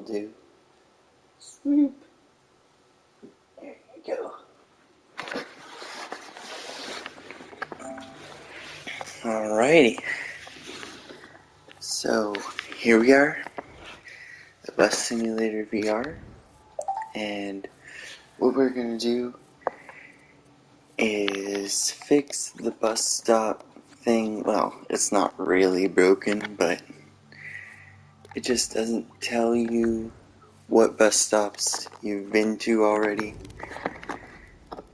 do. Swoop. There you go. Alrighty. So, here we are. The Bus Simulator VR. And what we're going to do is fix the bus stop thing. Well, it's not really broken, but it just doesn't tell you what bus stops you've been to already.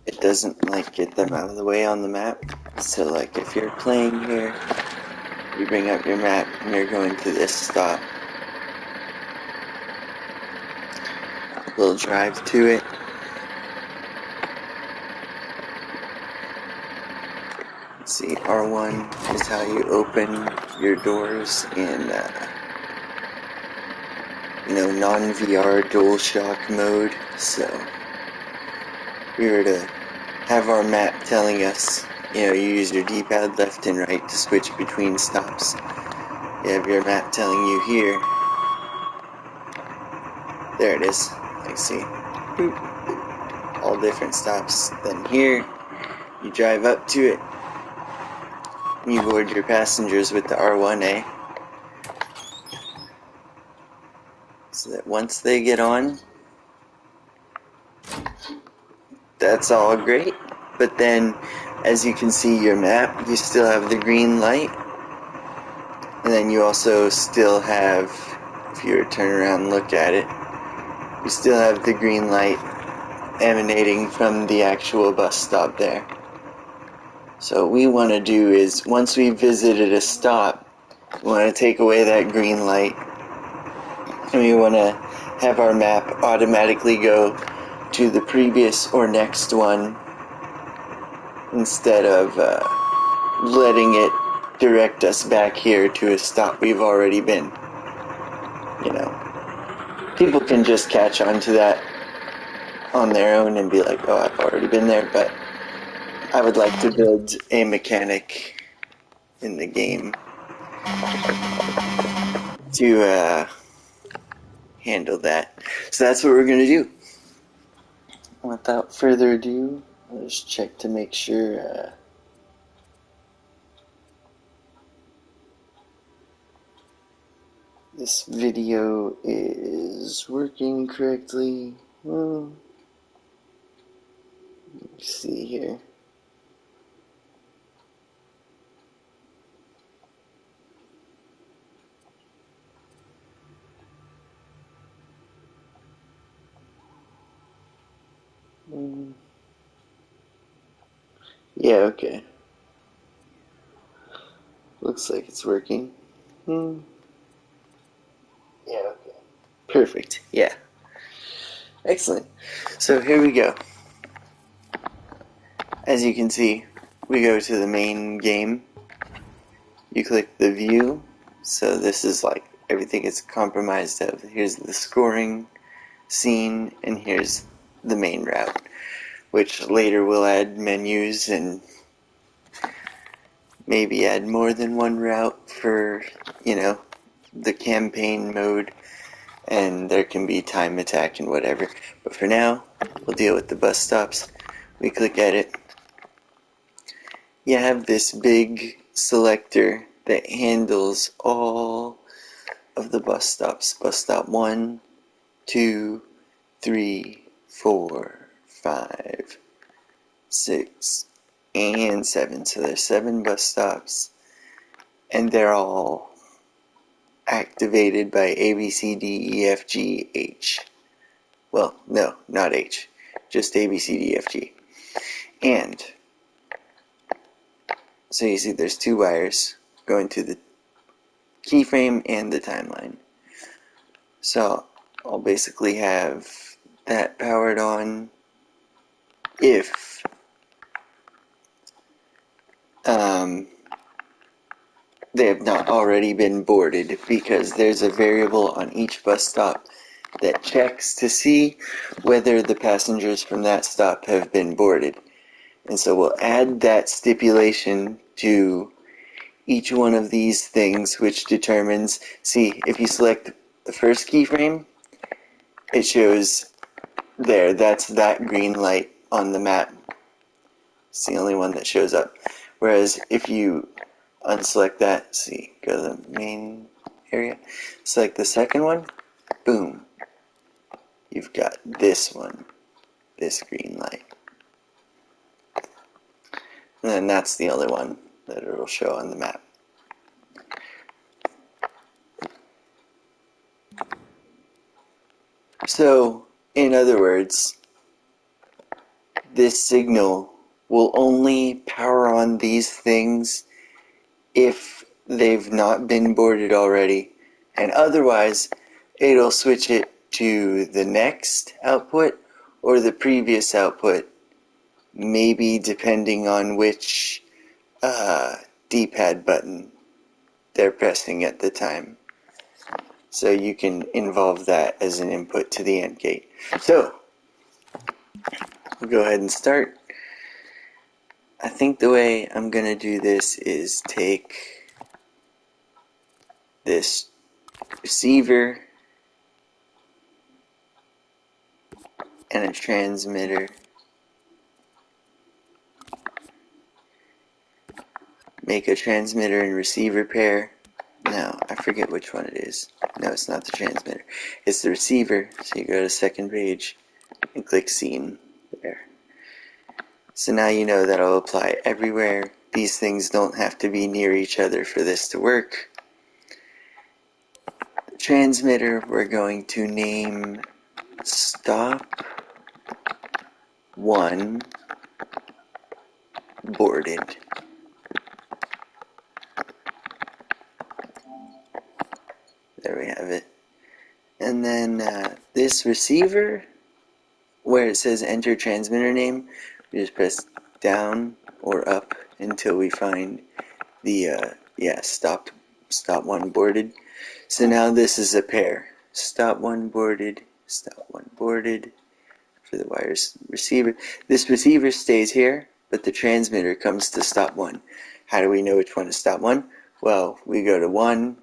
It doesn't get them out of the way on the map. So if you're playing here, you bring up your map and you're going to this stop. We'll drive to it. Let's see, R1 is how you open your doors in non-VR DualShock mode. So we were to have our map telling us, you use your D-pad left and right to switch between stops. You have your map telling you here. There it is. You see, boop, all different stops. Then here, you drive up to it. You board your passengers with the R1A. So that once they get on, that's all great. But then, as you can see your map, you still have the green light. And then you also still have, if you were to turn around and look at it, you still have the green light emanating from the actual bus stop there. So what we want to do is, once we visited a stop, we want to take away that green light, and we want to have our map automatically go to the previous or next one instead of letting it direct us back here to a stop we've already been. People can just catch on to that on their own and be like, oh, I've already been there, but I would like to build a mechanic in the game to handle that. So that's what we're going to do. Without further ado, I'll just check to make sure this video is working correctly. Well, let's see here. Yeah, okay. Looks like it's working. Yeah, okay. Perfect, yeah. Excellent. So here we go. As you can see, we go to the main game. You click the view. So this is everything is comprised of. Here's the scoring scene, and here's the main route, which later will add menus and maybe add more than one route for, the campaign mode, and there can be time attack and whatever. But for now, we'll deal with the bus stops. We click edit. You have this big selector that handles all of the bus stops. Bus stop 1, 2, 3, 4, 5, 6, and 7. So there's 7 bus stops, and they're all activated by A, B, C, D, E, F, G, H. Well, no, not H. Just A, B, C, D, E, F, G. And so you see there's 2 wires going to the keyframe and the timeline. So I'll basically have that powered on if they have not already been boarded, because there's a variable on each bus stop that checks to see whether the passengers from that stop have been boarded. And so we'll add that stipulation to each one of these things, which determines, see, if you select the first keyframe, it shows there. That's that green light on the map. It's the only one that shows up. Whereas if you unselect that, see, go to the main area, select the second one, boom, you've got this one, this green light. And then that's the only one that it'll show on the map. So, in other words, this signal will only power on these things if they've not been boarded already, and otherwise it'll switch it to the next output or the previous output, maybe depending on which D-pad button they're pressing at the time. So you can involve that as an input to the AND gate. So we'll go ahead and start. I think the way I'm going to do this is take this receiver and a transmitter, make a transmitter and receiver pair. No, I forget which one it is. No, it's not the transmitter. It's the receiver. So you go to second page and click scene there. So now you know that'll apply everywhere. These things don't have to be near each other for this to work. The transmitter we're going to name stop 1 boarded. There we have it. And then this receiver, where it says enter transmitter name, we just press down or up until we find the stop 1 boarded. So now this is a pair. Stop 1 boarded, stop 1 boarded for the wires receiver. This receiver stays here, but the transmitter comes to stop 1. How do we know which one is stop 1? Well, we go to 1,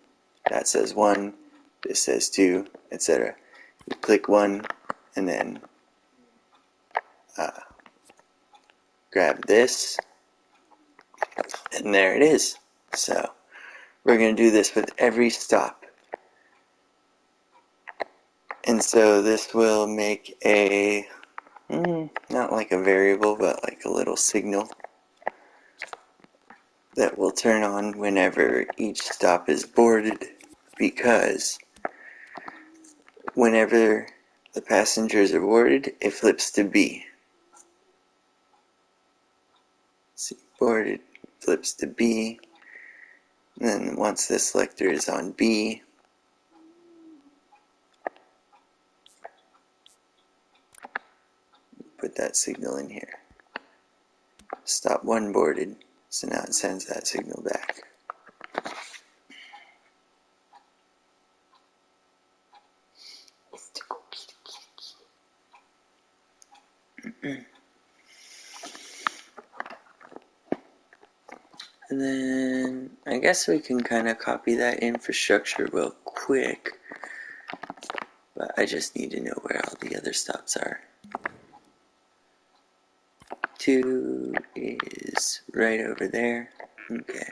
that says 1, this says 2, etc. You click 1 and then grab this, and there it is. So we're going to do this with every stop. And so this will make a, not like a variable, but like a little signal that will turn on whenever each stop is boarded, because whenever the passengers are boarded, it flips to B. See, boarded flips to B. And then once the selector is on B, put that signal in here. Stop 1 boarded. So now it sends that signal back. And then I guess we can kind of copy that infrastructure real quick, but I just need to know where all the other stops are. 2 is right over there. Okay.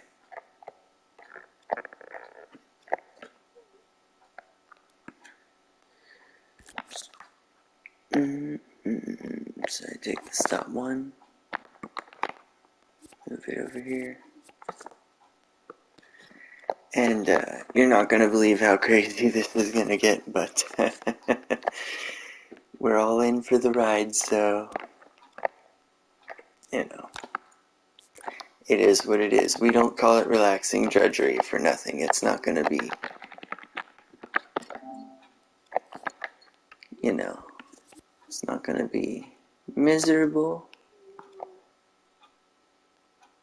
So I take the stop 1, move it over here. And you're not going to believe how crazy this is going to get, but we're all in for the ride, so, you know, it is what it is. We don't call it relaxing drudgery for nothing. It's not going to be, you know, it's not going to be miserable,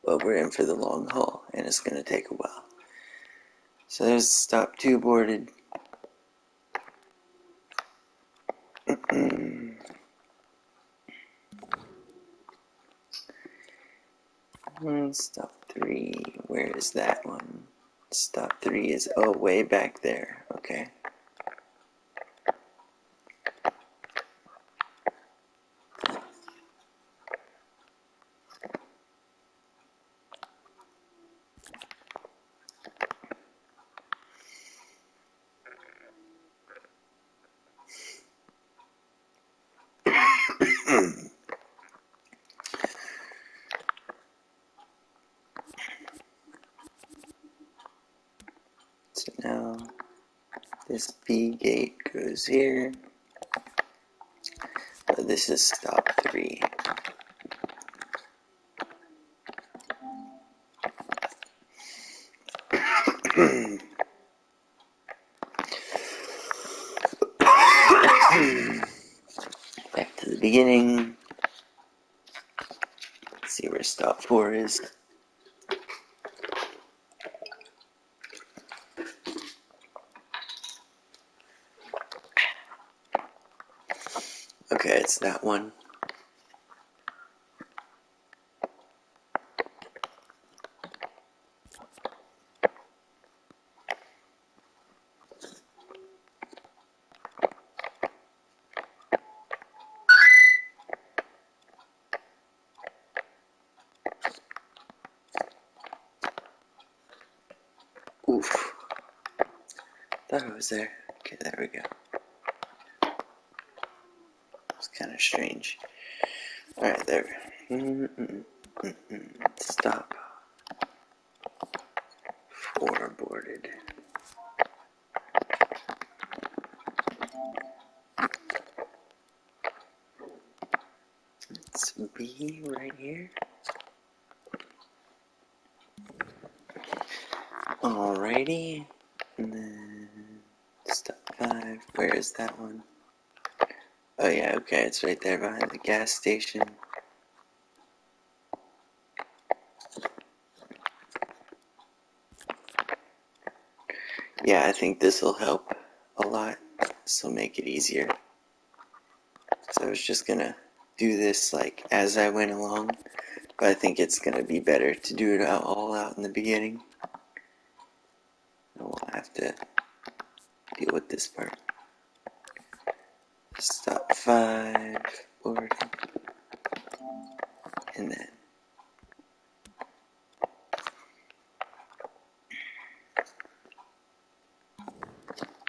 but we're in for the long haul, and it's going to take a while. So there's stop 2 boarded. Stop 3, where is that one? Stop 3 is, oh, way back there, okay. this B gate goes here. Oh, this is stop 3. Back to the beginning. Let's see where stop 4 is. Okay, it's that one. Oof. Thought it was there. Okay, there we go. It's kind of strange. Alright, there. Stop. 4 boarded. It's B right here. Alrighty. And then stop 5. Where is that one? Oh yeah, okay, it's right there behind the gas station. Yeah, I think this will help a lot. This will make it easier. So I was just gonna do this like as I went along, but I think it's gonna be better to do it all out in the beginning. And we'll have to deal with this part. Stop 5, board, and then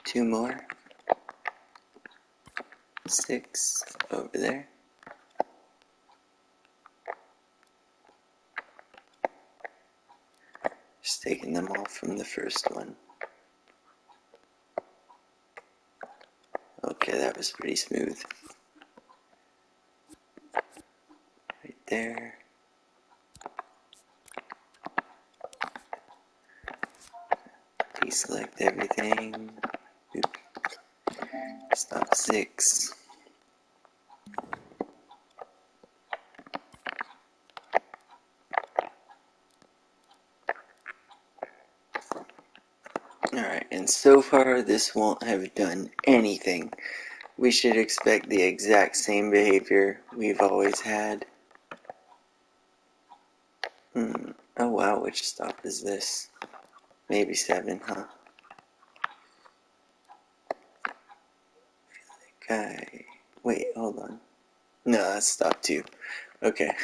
two more. 6 over there. Just taking them all from the first one. Okay, that was pretty smooth. Right there. Deselect everything. Oop. Stop 6. Alright, and so far this won't have done anything. We should expect the exact same behavior we've always had. Oh wow, which stop is this? Maybe 7, huh? Okay. Wait, hold on. No, that's stop 2. Okay.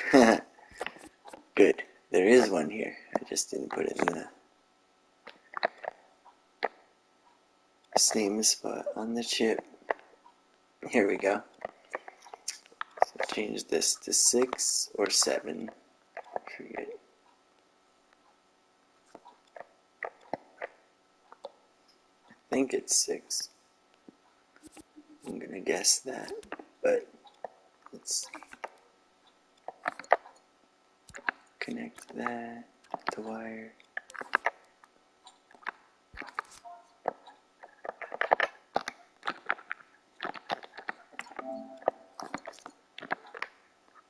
Good. There is one here. I just didn't put it in the same spot on the chip. Here we go. So change this to 6 or 7. I forget. I think it's 6. I'm gonna guess that, but let's see. Connect that to wire.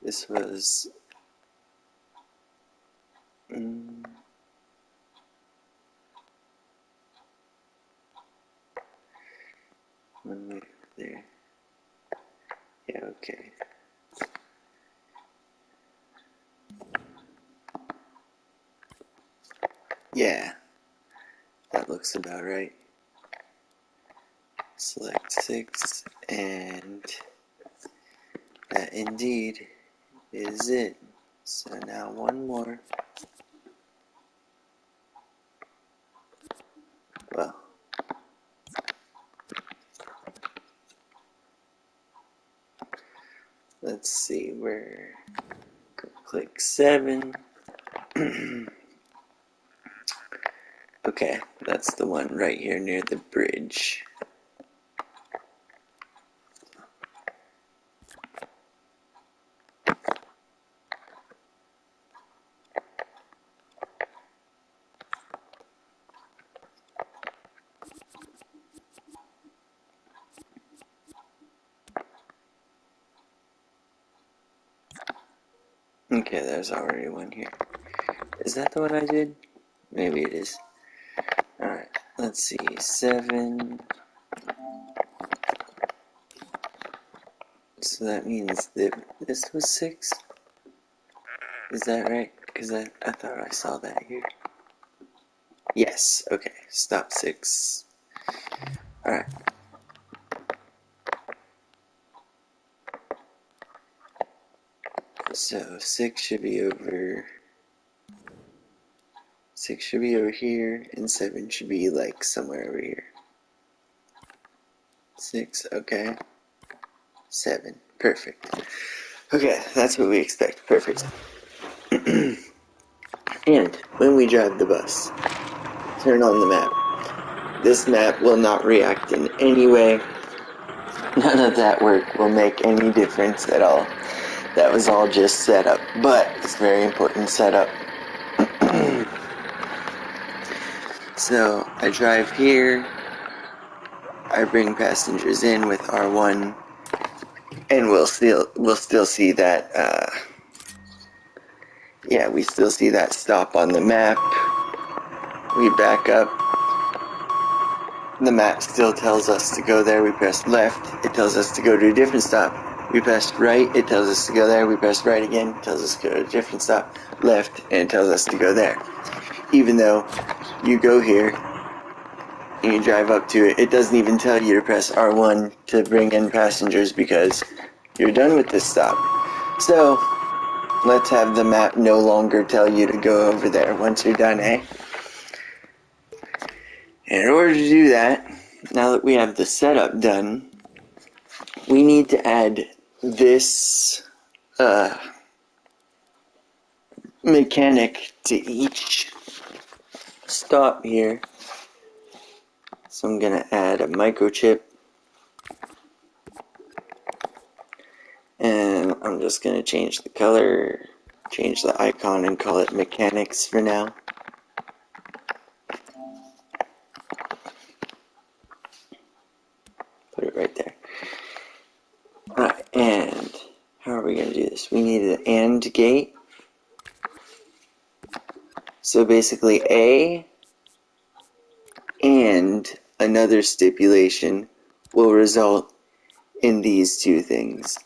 This was one way there. Yeah, okay. Yeah, that looks about right. Select 6, and that indeed is it. So now one more. Well, let's see where. Click 7. Okay, that's the one right here near the bridge. Okay, there's already one here. Is that the one I did? Maybe it is. Alright, let's see. 7. So that means that this was 6? Is that right? Because I thought I saw that here. Yes, okay. Stop 6. Alright. So 6 should be over... 6 should be over here, and 7 should be like somewhere over here. 6, okay. 7, perfect. Okay, that's what we expect. Perfect. And when we drive the bus, turn on the map. This map will not react in any way. None of that work will make any difference at all. That was all just setup, but it's very important setup. So I drive here, I bring passengers in with R1, and we'll still see that. Yeah, we still see that stop on the map. We back up. The map still tells us to go there. We press left. It tells us to go to a different stop. We press right. It tells us to go there. We press right again. It tells us to go to a different stop. Left, and it tells us to go there. Even though you go here and you drive up to it, it doesn't even tell you to press R1 to bring in passengers because you're done with this stop. So let's have the map no longer tell you to go over there once you're done, eh? And in order to do that, now that we have the setup done, we need to add this mechanic to each stop here. So I'm going to add a microchip, and I'm just going to change the color, change the icon, and call it mechanics for now. Put it right there. Alright, and how are we going to do this? We need an AND gate. So basically A and another stipulation will result in these two things.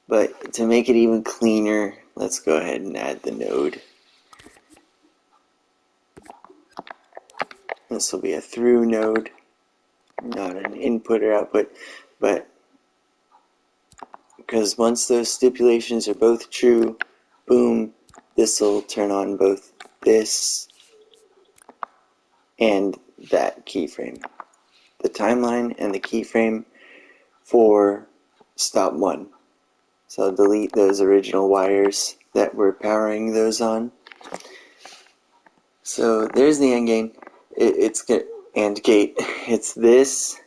But to make it even cleaner, let's go ahead and add the node. This will be a through node, not an input or output, but because once those stipulations are both true, boom, this will turn on both this and that keyframe. The timeline and the keyframe for stop 1. So I'll delete those original wires that were powering those on. So there's the AND gate. AND gate. It's this,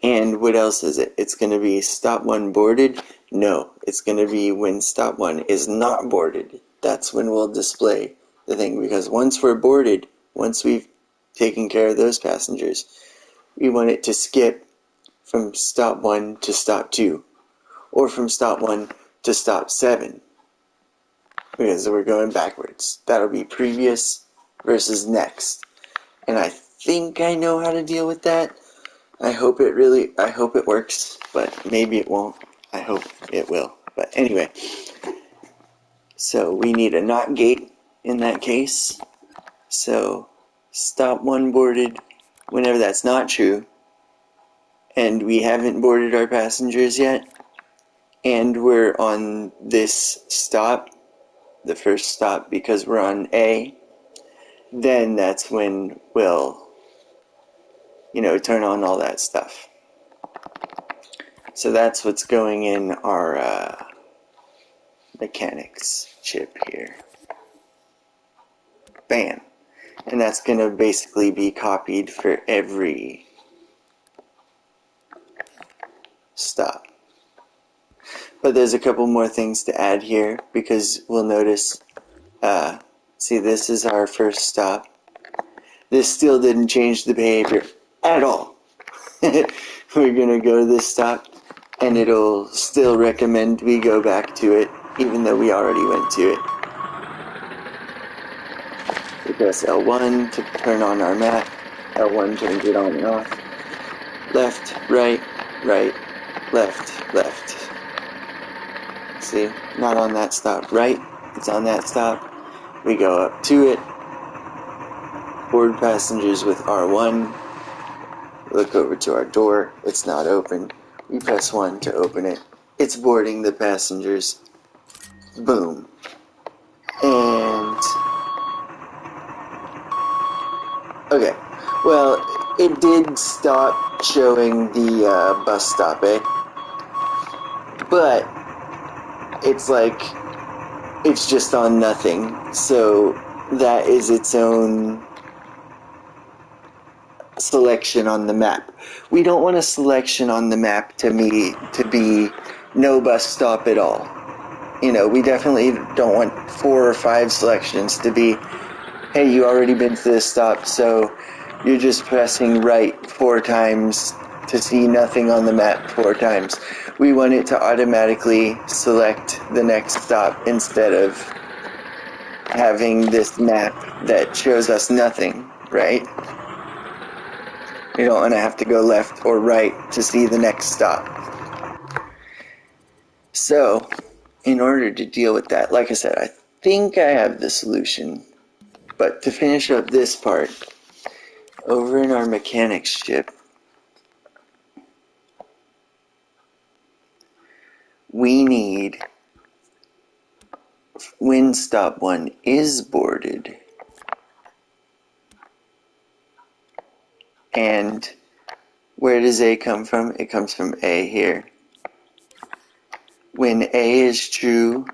and what else is it? It's going to be stop 1 boarded. No, it's going to be when stop 1 is not boarded. That's when we'll display the thing, because once we're boarded, once we've taken care of those passengers, we want it to skip from stop 1 to stop 2, or from stop 1 to stop 7, because we're going backwards. That'll be previous versus next. And I think I know how to deal with that. I hope it works, but maybe it won't. I hope it will. But anyway, so we need a NOT gate in that case. So stop 1 boarded whenever that's not true, and we haven't boarded our passengers yet, and we're on this stop, the first stop, because we're on A, then that's when we'll, turn on all that stuff. So that's what's going in our mechanics chip here. Bam. And that's going to basically be copied for every stop. But there's a couple more things to add here, because we'll notice, see, this is our first stop. This still didn't change the behavior at all. We're going to go to this stop, and it'll still recommend we go back to it, even though we already went to it. We press L1 to turn on our map. L1 turns it on and off. Left, right, right, left, left. See, not on that stop. Right, it's on that stop. We go up to it. Board passengers with R1. Look over to our door. It's not open. We press 1 to open it. It's boarding the passengers. Boom. And okay, well, it did stop showing the bus stop, but it's like, it's just on nothing, so that is its own selection on the map. We don't want a selection on the map to be no bus stop at all. You know, we definitely don't want 4 or 5 selections to be, hey, you already been to this stop, so you're just pressing right 4 times to see nothing on the map 4 times. We want it to automatically select the next stop instead of having this map that shows us nothing, right? We don't want to have to go left or right to see the next stop. So, in order to deal with that, like I said, I think I have the solution. But to finish up this part, over in our mechanics ship, we need, when stop 1 is boarded, and where does A come from? It comes from A here. When A is true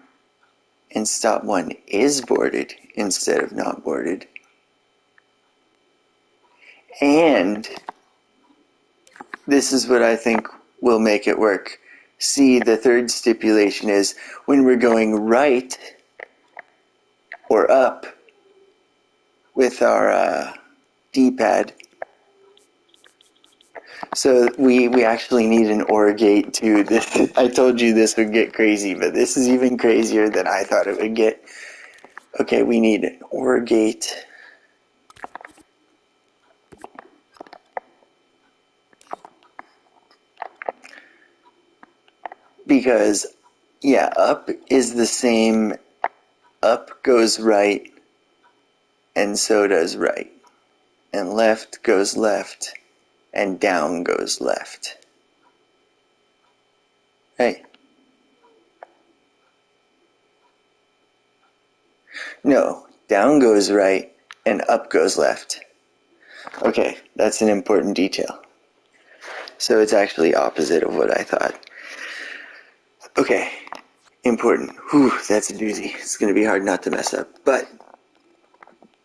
and stop 1 is boarded instead of not boarded, and this is what I think will make it work. See, the third stipulation is when we're going right or up with our D-pad. So we actually need an OR gate too. This, I told you this would get crazy, but this is even crazier than I thought it would get. Okay, we need an OR gate. Because, yeah, up is the same. Up goes right, and so does right. And left goes left, and down goes left. Right? No, down goes right, and up goes left. Okay, that's an important detail. So it's actually opposite of what I thought. Okay, important. Whew, that's a doozy. It's going to be hard not to mess up. But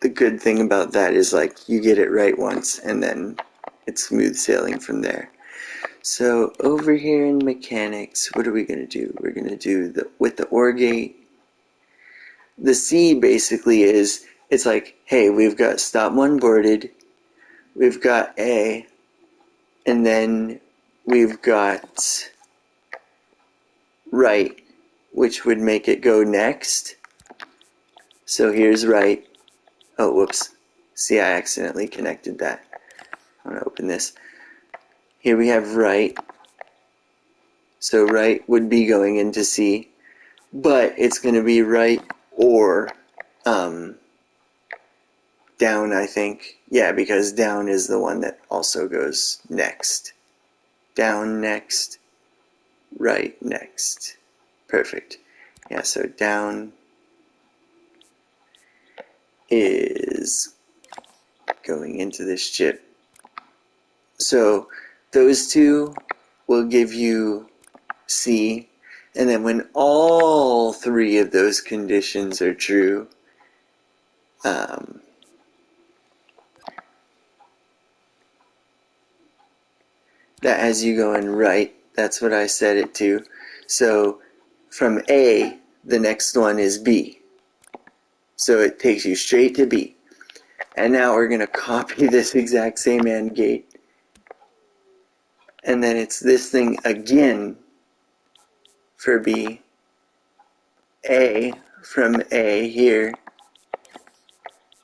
the good thing about that is, like, you get it right once, and then it's smooth sailing from there. So over here in mechanics, what are we going to do? We're going to do with the OR gate. The C basically is, it's like, hey, we've got stop 1 boarded, we've got A, and then we've got right, which would make it go next. So here's right. Oh, whoops. See, I accidentally connected that. I'm going to open this. Here we have right. So right would be going into C, but it's going to be right or down, I think. Yeah, because down is the one that also goes next. Down next, right next. Perfect. Yeah, so down is going into this chip. So those two will give you C, and then when all 3 of those conditions are true, that has you going right. That's what I set it to. So from A, the next one is B. So it takes you straight to B. And now we're going to copy this exact same AND gate. And then it's this thing again for B. A from A here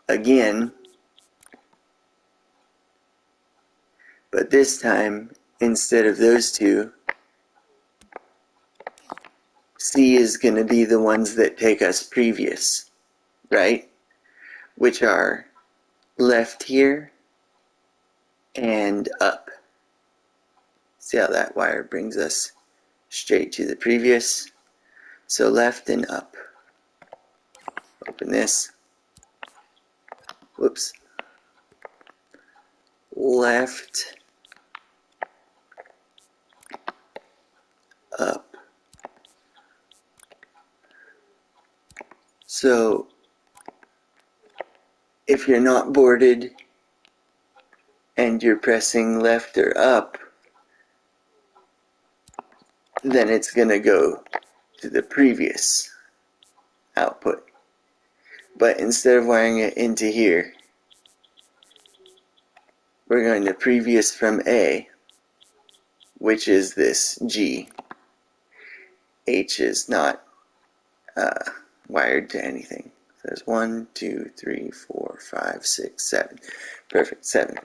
again, but this time, instead of those two, C is going to be the ones that take us previous, right? Which are left here and up. See how that wire brings us straight to the previous? So left and up. Open this. Whoops. Left, up. So if you're not boarded and you're pressing left or up, then it's going to go to the previous output. But instead of wiring it into here, we're going to previous from A, which is this G. H is not wired to anything. So there's 1, 2, 3, 4, 5, 6, 7. Perfect, 7.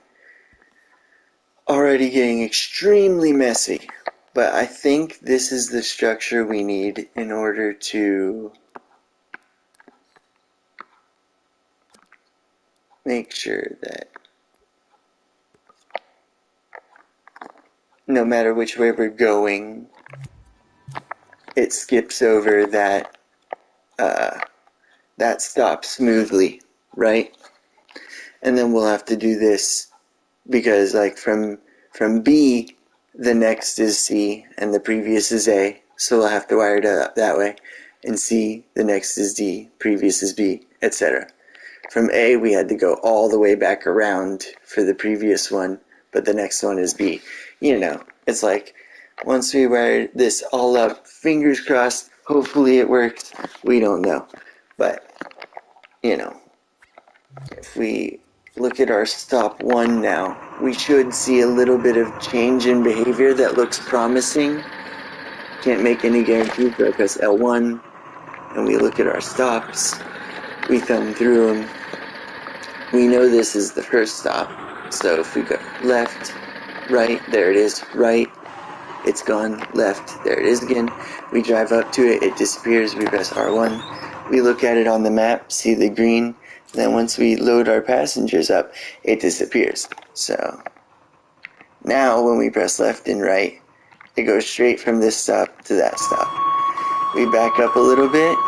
Already getting extremely messy, but I think this is the structure we need in order to make sure that no matter which way we're going, it skips over that that stop smoothly, right? And then we'll have to do this because like from B, the next is C and the previous is A, so we'll have to wire it up that way. And C, the next is D, previous is B, etc. From A, we had to go all the way back around for the previous one, but the next one is B. You know, it's like once we wire this all up, fingers crossed, hopefully it works. We don't know. But, you know, if we look at our stop 1 now, we should see a little bit of change in behavior that looks promising. Can't make any guarantees, but I press L1 and we look at our stops. We thumb through them. We know this is the first stop. So if we go left, right, there it is, right, it's gone, left, there it is again. We drive up to it, it disappears, we press R1. We look at it on the map, see the green. Then once we load our passengers up, it disappears. So now when we press left and right, it goes straight from this stop to that stop. We back up a little bit.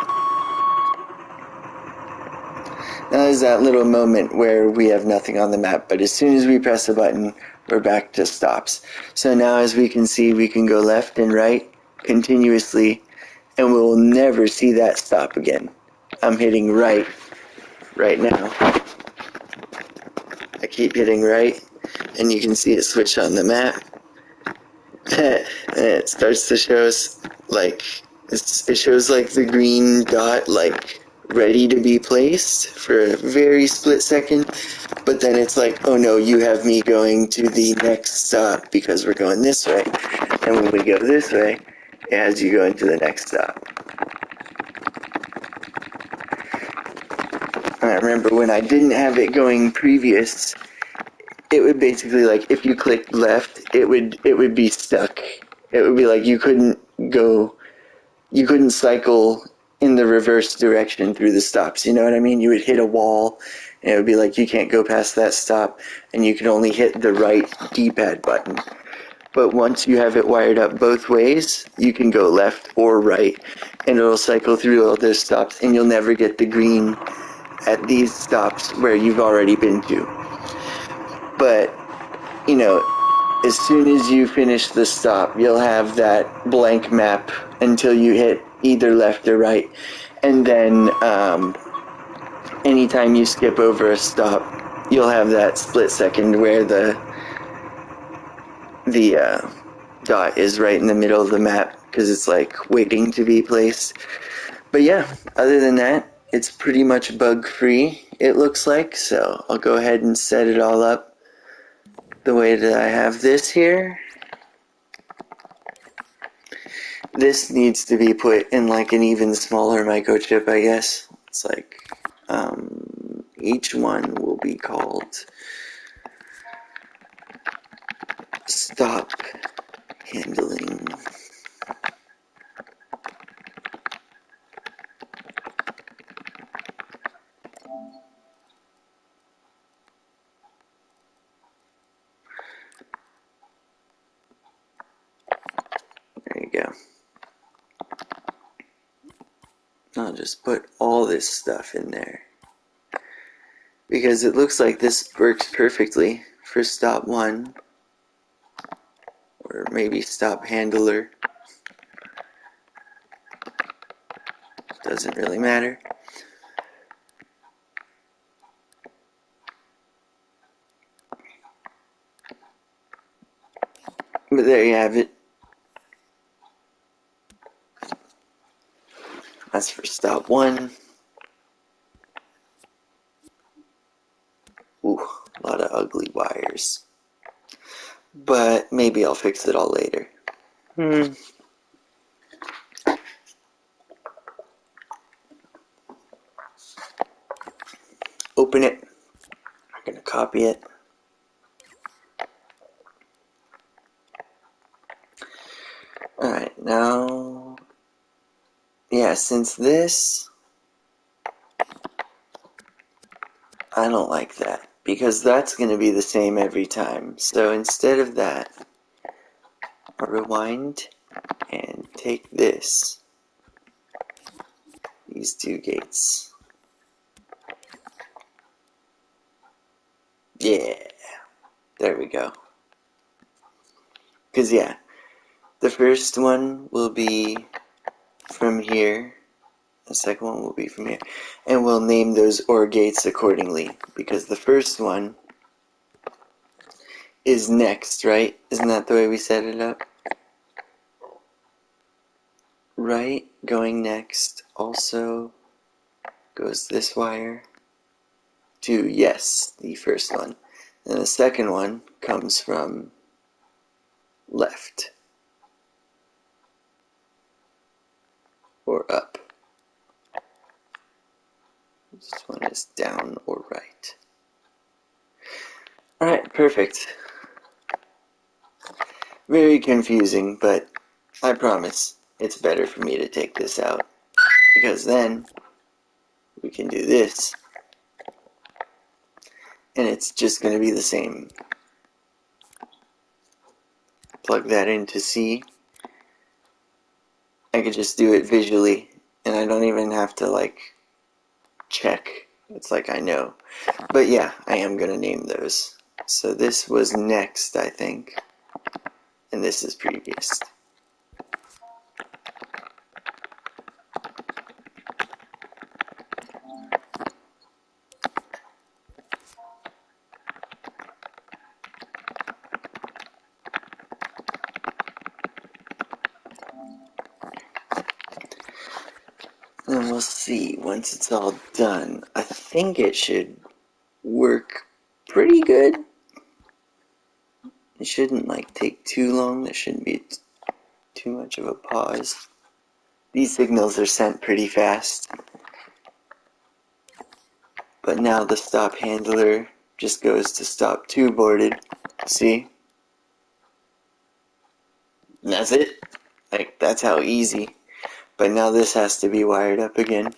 Now there's that little moment where we have nothing on the map, but as soon as we press a button, we're back to stops. So now as we can see, we can go left and right continuously, and we will never see that stop again. I'm hitting right now. I keep hitting right, and you can see it switch on the map. And it starts to show us, like, it shows like the green dot, like, ready to be placed for a very split second, but then it's like, oh no, you have me going to the next stop because we're going this way. And when we go this way, it has you going to the next stop. And I remember when I didn't have it going previous, it would basically, like, if you clicked left, it would be stuck. It would be like you couldn't cycle in the reverse direction through the stops, you know what I mean? You would hit a wall, and it would be like you can't go past that stop, and you can only hit the right D-pad button. But once you have it wired up both ways, you can go left or right, and it'll cycle through all those stops, and you'll never get the green at these stops where you've already been to. But, you know, as soon as you finish the stop, you'll have that blank map until you hit either left or right. And then anytime you skip over a stop, you'll have that split second where the dot is right in the middle of the map because it's like waiting to be placed. But yeah, other than that, it's pretty much bug free, it looks like. So I'll go ahead and set it all up the way that I have this here. This needs to be put in like an even smaller microchip, I guess. It's like each one will be called stop handling. There you go. I'll just put all this stuff in there, because it looks like this works perfectly for stop 1, or maybe stop handler. Doesn't really matter. But there you have it. That's for stop 1. Ooh, a lot of ugly wires. But maybe I'll fix it all later. Open it. I'm going to copy it. Alright, now... yeah, since this... I don't like that, because that's going to be the same every time. So instead of that, I'll rewind and take this, these two gates. Yeah, there we go. Because yeah, the first one will be from here, the second one will be from here, and we'll name those OR gates accordingly, because the first one is next, right? Isn't that the way we set it up? Right, going next, also goes this wire to, yes, the first one. And the second one comes from left or up. This one is down or right. Alright, perfect. Very confusing, but I promise it's better for me to take this out, because then we can do this and it's just going to be the same. Plug that into C. I could just do it visually, and I don't even have to like check. It's like I know. But yeah, I am going to name those. So this was next, I think, and this is previous. And we'll see once it's all done. I think it should work pretty good. It shouldn't like take too long. There shouldn't be too much of a pause. These signals are sent pretty fast. But now the stop handler just goes to stop 2 boarded. See? And that's it. Like, that's how easy. But now this has to be wired up again.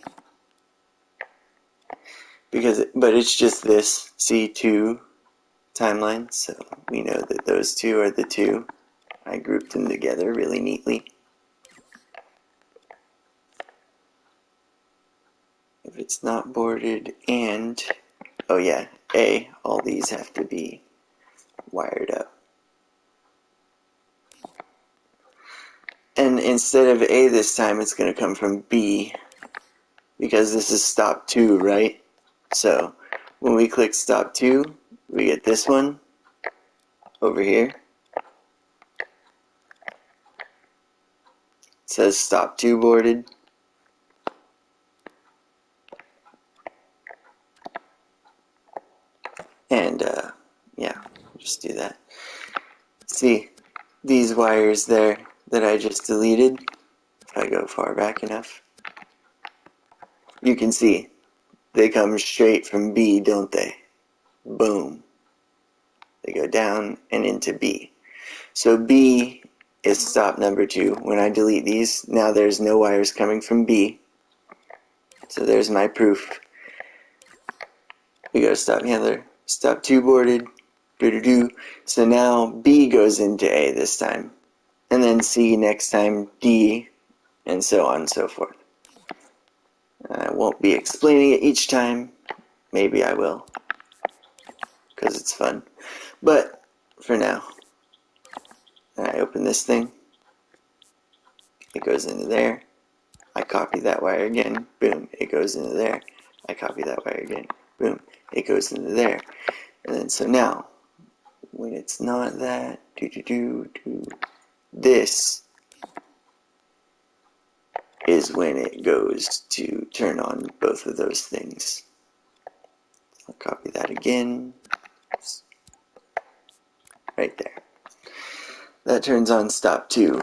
But it's just this C2 timeline, so we know that those two are the two. I grouped them together really neatly. If it's not boarded and, oh yeah, A, all these have to be wired up. And instead of A this time, it's going to come from B, because this is stop 2, right? So when we click stop 2, we get this one over here. It says stop 2 boarded. And yeah, just do that. See, these wires there that I just deleted, I go far back enough, you can see they come straight from B, don't they? Boom. They go down and into B. So B is stop number 2. When I delete these, now there's no wires coming from B. So there's my proof. We go to stop handler, stop 2 boarded, do. So now B goes into A this time, and then C next time, D, and so on and so forth. I won't be explaining it each time. Maybe I will, because it's fun. But for now, I open this thing. It goes into there. I copy that wire again. Boom. It goes into there. I copy that wire again. Boom. It goes into there. And then so now, when it's not that, this is when it goes to turn on both of those things. I'll copy that again. Right there. That turns on stop 2.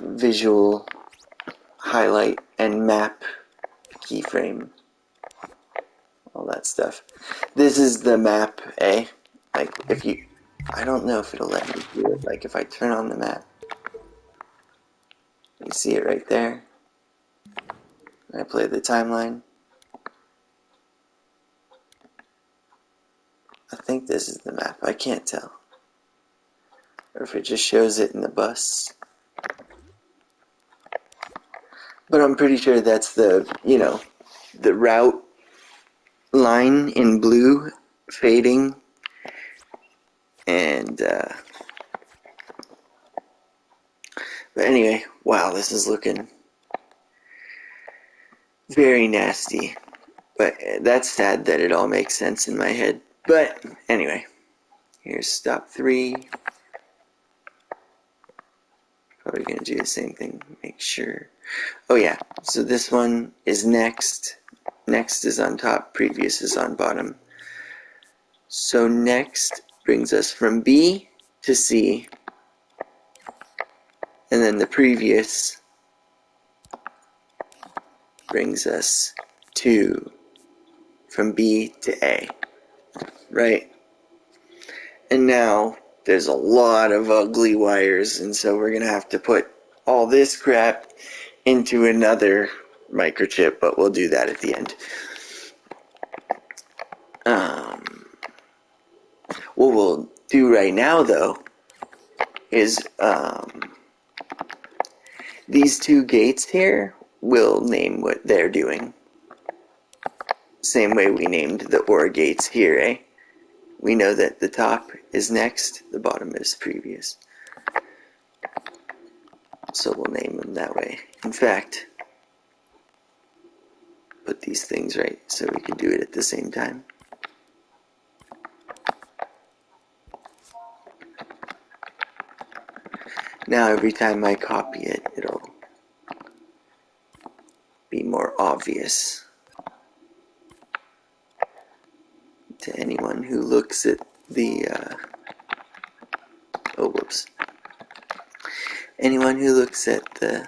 Visual, highlight, and map keyframe. All that stuff. This is the map, eh? Like, if you... I don't know if it'll let me do it. Like, if I turn on the map, you see it right there. I play the timeline. I think this is the map. I can't tell. Or if it just shows it in the bus. But I'm pretty sure that's the, the route line in blue fading. And, but anyway, wow, this is looking very nasty. But that's sad that it all makes sense in my head. But anyway, here's stop 3. Probably going to do the same thing. Make sure. Oh yeah, so this one is next. Next is on top, previous is on bottom. So next brings us from B to C. And then the previous brings us to from B to A. Right? And now there's a lot of ugly wires, and so we're going to have to put all this crap into another microchip, but we'll do that at the end. What we'll do right now, though, is these 2 gates here, we'll name what they're doing. Same way we named the OR gates here, eh? We know that the top is next, the bottom is previous. So we'll name them that way. In fact, put these things right so we can do it at the same time. Now every time I copy it, it'll be more obvious to anyone who looks at the, oh whoops. Anyone who looks at the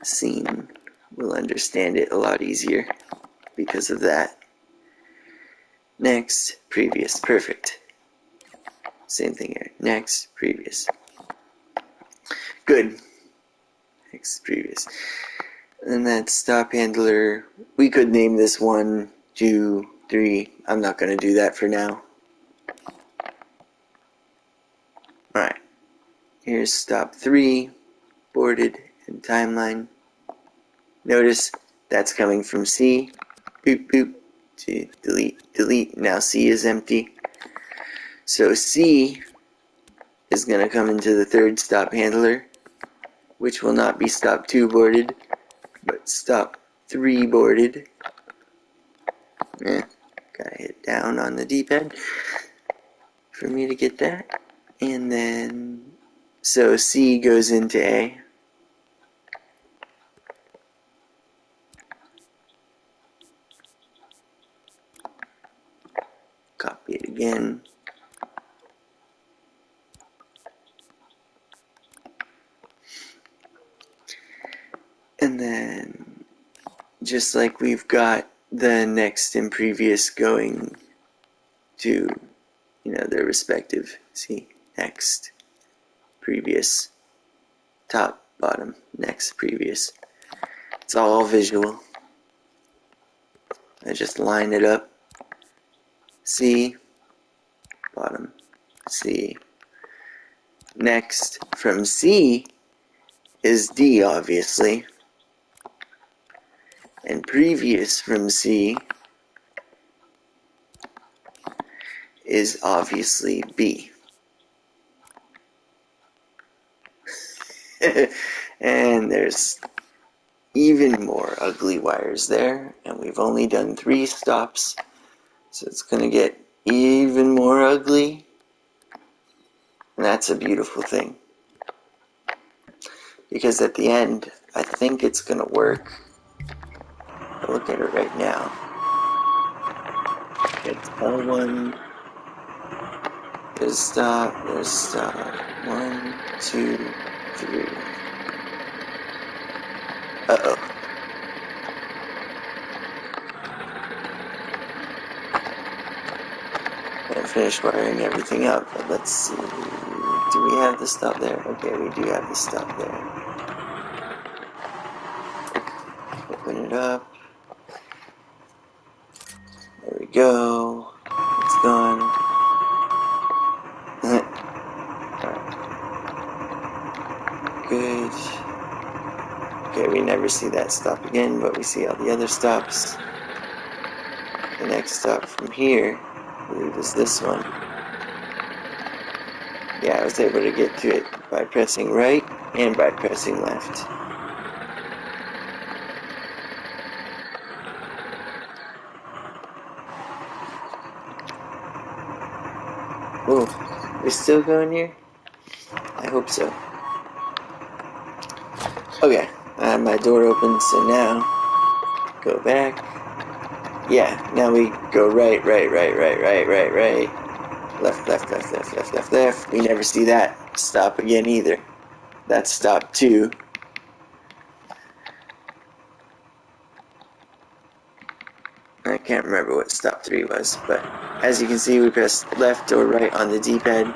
scene will understand it a lot easier because of that. Next, previous, perfect. Same thing here. Next, previous. Good. Next, previous. And that stop handler, we could name this 1, 2, 3. I'm not going to do that for now. Alright. Here's stop 3, boarded, and timeline. Notice that's coming from C. Boop, boop. To delete, delete. Now C is empty. So C is going to come into the 3rd stop handler, which will not be stop 2 boarded, but stop 3 boarded. Gotta hit down on the D-pad for me to get that. And then, so C goes into A. Copy it again. then, just like we've got the next and previous going to, their respective, see, next, previous, top, bottom, next, previous. It's all visual. I just line it up. C, bottom, C. Next, from C is D, obviously. And previous from C is obviously B. And there's even more ugly wires there, and we've only done 3 stops, so it's going to get even more ugly, and that's a beautiful thing, because at the end, I think it's going to work. I'll look at it right now. It's L1, there's stop, 1, 2, 3. Uh-oh. I finished wiring everything up, but let's see. Do we have the stop there? Okay, we do have the stop there. Open it up. There we go. It's gone. Good. Okay, we never see that stop again, but we see all the other stops. The next stop from here, I believe, is this one. Yeah, I was able to get to it by pressing right and by pressing left. Oh, we're still going here? I hope so. Okay, I have my door open, so now, go back. Yeah, now we go right. Left. We never see that stop again either. That's stop 2. I can't remember what stop 3 was, but as you can see, we press left or right on the D-pad.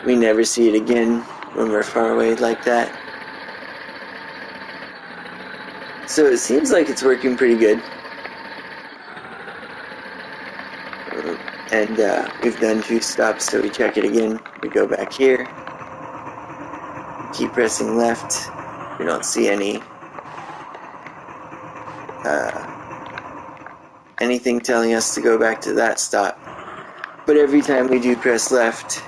We never see it again when we're far away like that. So it seems like it's working pretty good. And we've done 2 stops, so we check it again. We go back here. We keep pressing left. We don't see anything telling us to go back to that stop. But every time we do press left,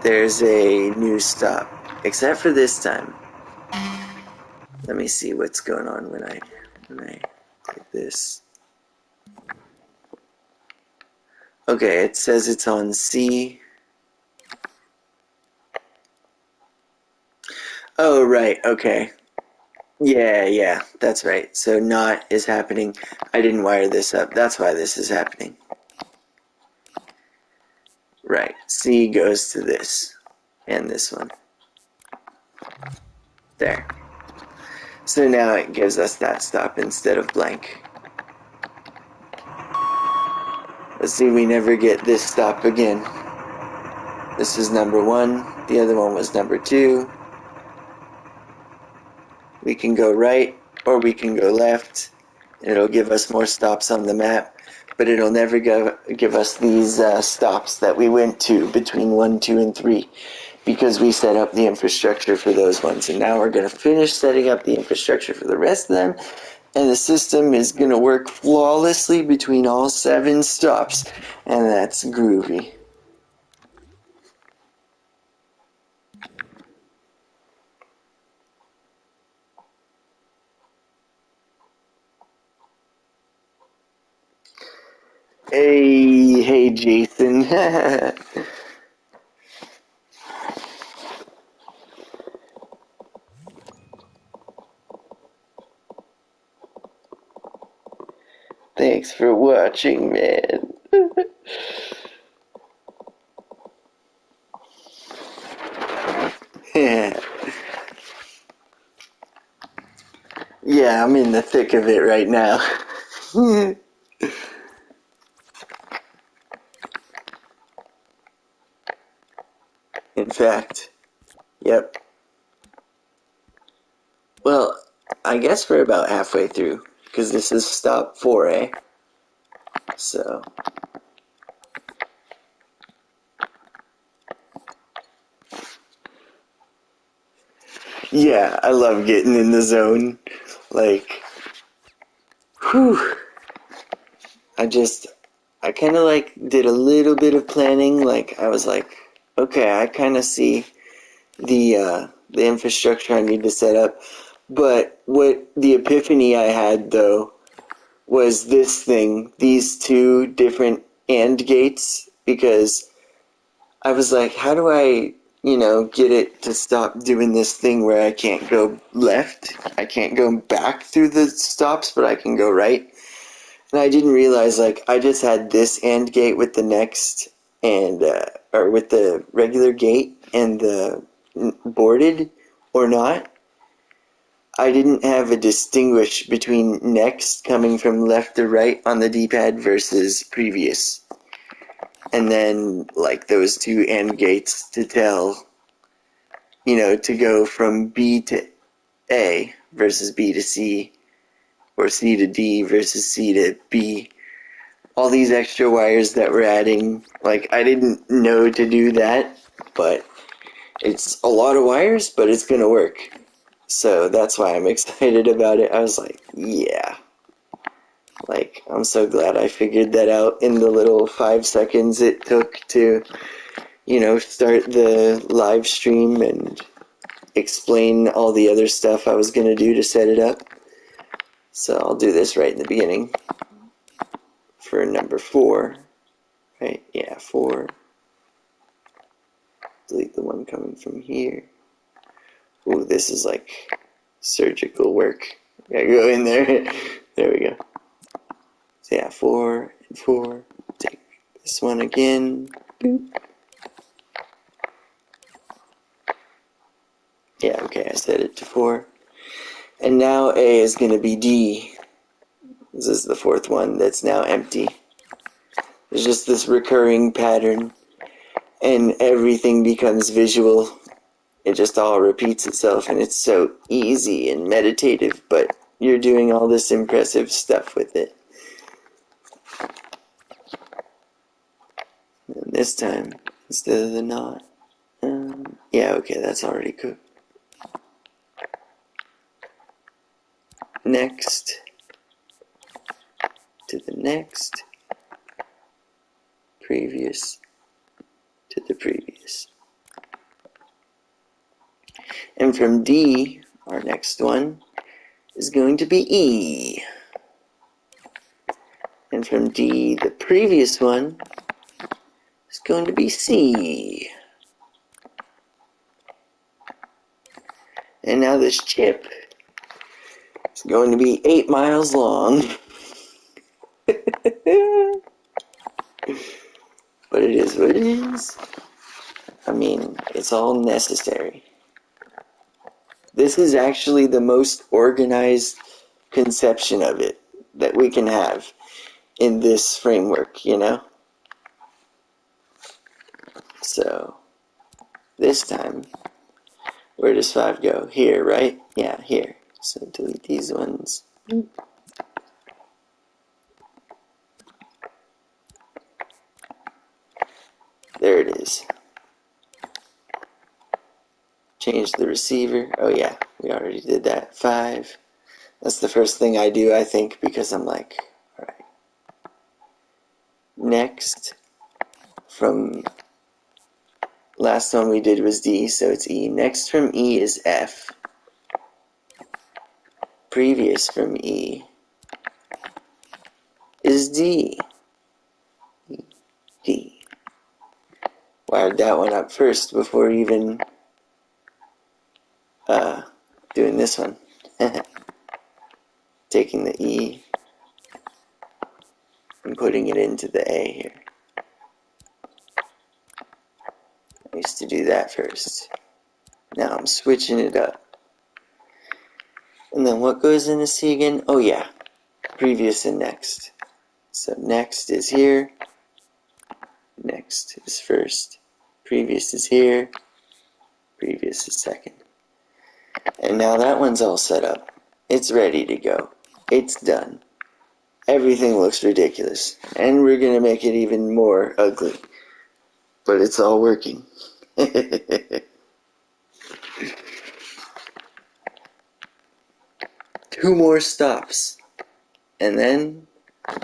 there's a new stop. Except for this time. Let me see what's going on when I click this. Okay, it says it's on C. Oh, right, okay. Yeah, that's right. So not is happening. I didn't wire this up. That's why this is happening. Right, C goes to this. And this one. There. So now it gives us that stop instead of blank. Let's see, we never get this stop again. This is number 1. The other one was number 2. We can go right or we can go left. It'll give us more stops on the map, but it'll never give us these stops that we went to between 1, 2, and 3 because we set up the infrastructure for those ones. And now we're going to finish setting up the infrastructure for the rest of them, and the system is going to work flawlessly between all 7 stops, and that's groovy. Hey, Jason. Thanks for watching, man. Yeah, Yeah, I'm in the thick of it right now. In fact, yep. Well, I guess we're about halfway through, because this is stop 4A. So, yeah, I love getting in the zone. Like, whew. I kind of like did a little bit of planning. Like, I was like, okay, I kind of see the infrastructure I need to set up. But what the epiphany I had, though, was this thing, these two different AND gates, because I was like, how do I, get it to stop doing this thing where I can't go left? I can't go back through the stops, but I can go right. And I didn't realize, like, I just had this AND gate with the next, and, or with the regular gate and the boarded or not. I didn't have a distinguish between next coming from left to right on the D-pad versus previous. And then, like, those two AND gates to tell, to go from B to A versus B to C, or C to D versus C to B. All these extra wires that we're adding, like, I didn't know to do that, but it's a lot of wires, but it's gonna work. So that's why I'm excited about it. I was like, yeah. Like, I'm so glad I figured that out in the little 5 seconds it took to, start the live stream and explain all the other stuff I was going to do to set it up. So I'll do this right in the beginning for number 4. Right? Yeah, 4. Delete the one coming from here. Ooh, this is like surgical work. Gotta go in there. There we go. So yeah, 4 and 4. Take this one again. Boop. Yeah, okay, I set it to 4. And now A is going to be D. This is the 4th one that's now empty. There's just this recurring pattern, and everything becomes visual. It just all repeats itself, and it's so easy and meditative, but you're doing all this impressive stuff with it. And this time, instead of the knot, yeah, okay, that's already cooked. Next, to the next, previous, to the previous. And from D, our next one, is going to be E. And from D, the previous one, is going to be C. And now this chip is going to be 8 miles long. But it is what it is. I mean, it's all necessary. This is actually the most organized conception of it that we can have in this framework, So, this time, where does 5 go? Here, right? Yeah, here. So delete these ones. There it is. Change the receiver. Oh yeah, we already did that. 5. That's the first thing I do, I think, because I'm like, alright. Next, from last one we did was D, so it's E. Next from E is F. Previous from E is D. D. Wired that one up first before even doing this one. Taking the E and putting it into the A here. I used to do that first. Now I'm switching it up. And then what goes into C again? Oh yeah, previous and next. So next is here, next is first, previous is here, previous is second. And now that one's all set up. It's ready to go. It's done. Everything looks ridiculous. And we're going to make it even more ugly. But it's all working. 2 more stops. And then,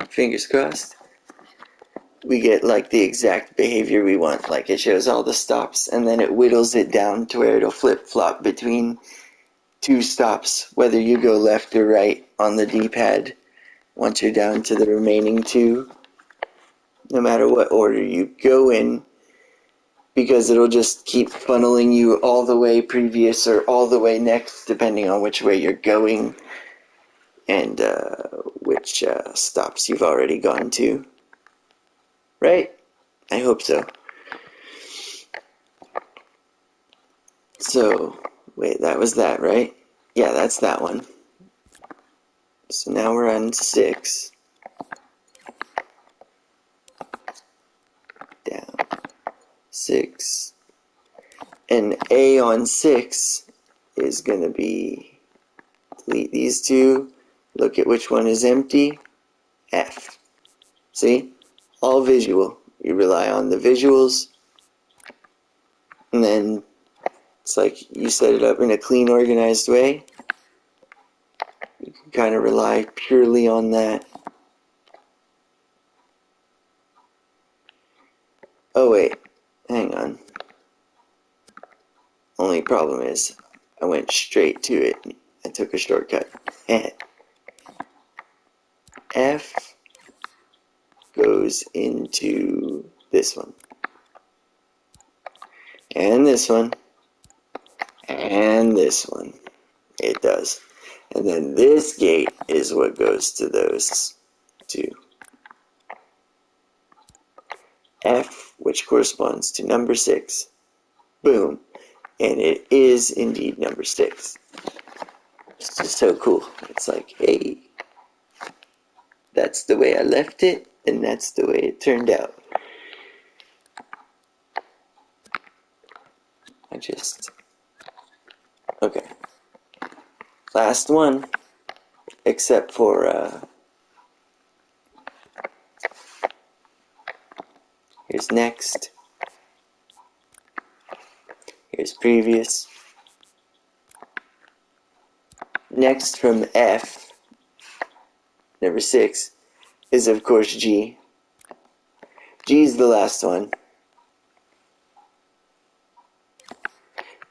fingers crossed, we get like the exact behavior we want. Like it shows all the stops and then it whittles it down to where it'll flip-flop between 2 stops, whether you go left or right on the D-pad once you're down to the remaining 2, no matter what order you go in, because it'll just keep funneling you all the way previous or all the way next, depending on which way you're going and which stops you've already gone to. Right? I hope so. So, wait, that was that, right? Yeah, that's that one. So now we're on 6. Down. 6. And A on 6 is going to be, delete these 2, look at which one is empty, F. See? All visual. You rely on the visuals, and then it's like you set it up in a clean, organized way. You can kind of rely purely on that. Oh wait, hang on. Only problem is, I went straight to it. I took a shortcut. F goes into this one. And this one. And this one. It does. And then this gate is what goes to those 2. F, which corresponds to number 6. Boom. And it is indeed number 6. It's just so cool. It's like, hey, that's the way I left it, and that's the way it turned out. Okay. Last one, except for, here's next. Here's previous. Next from F, number 6, is of course G. G is the last one.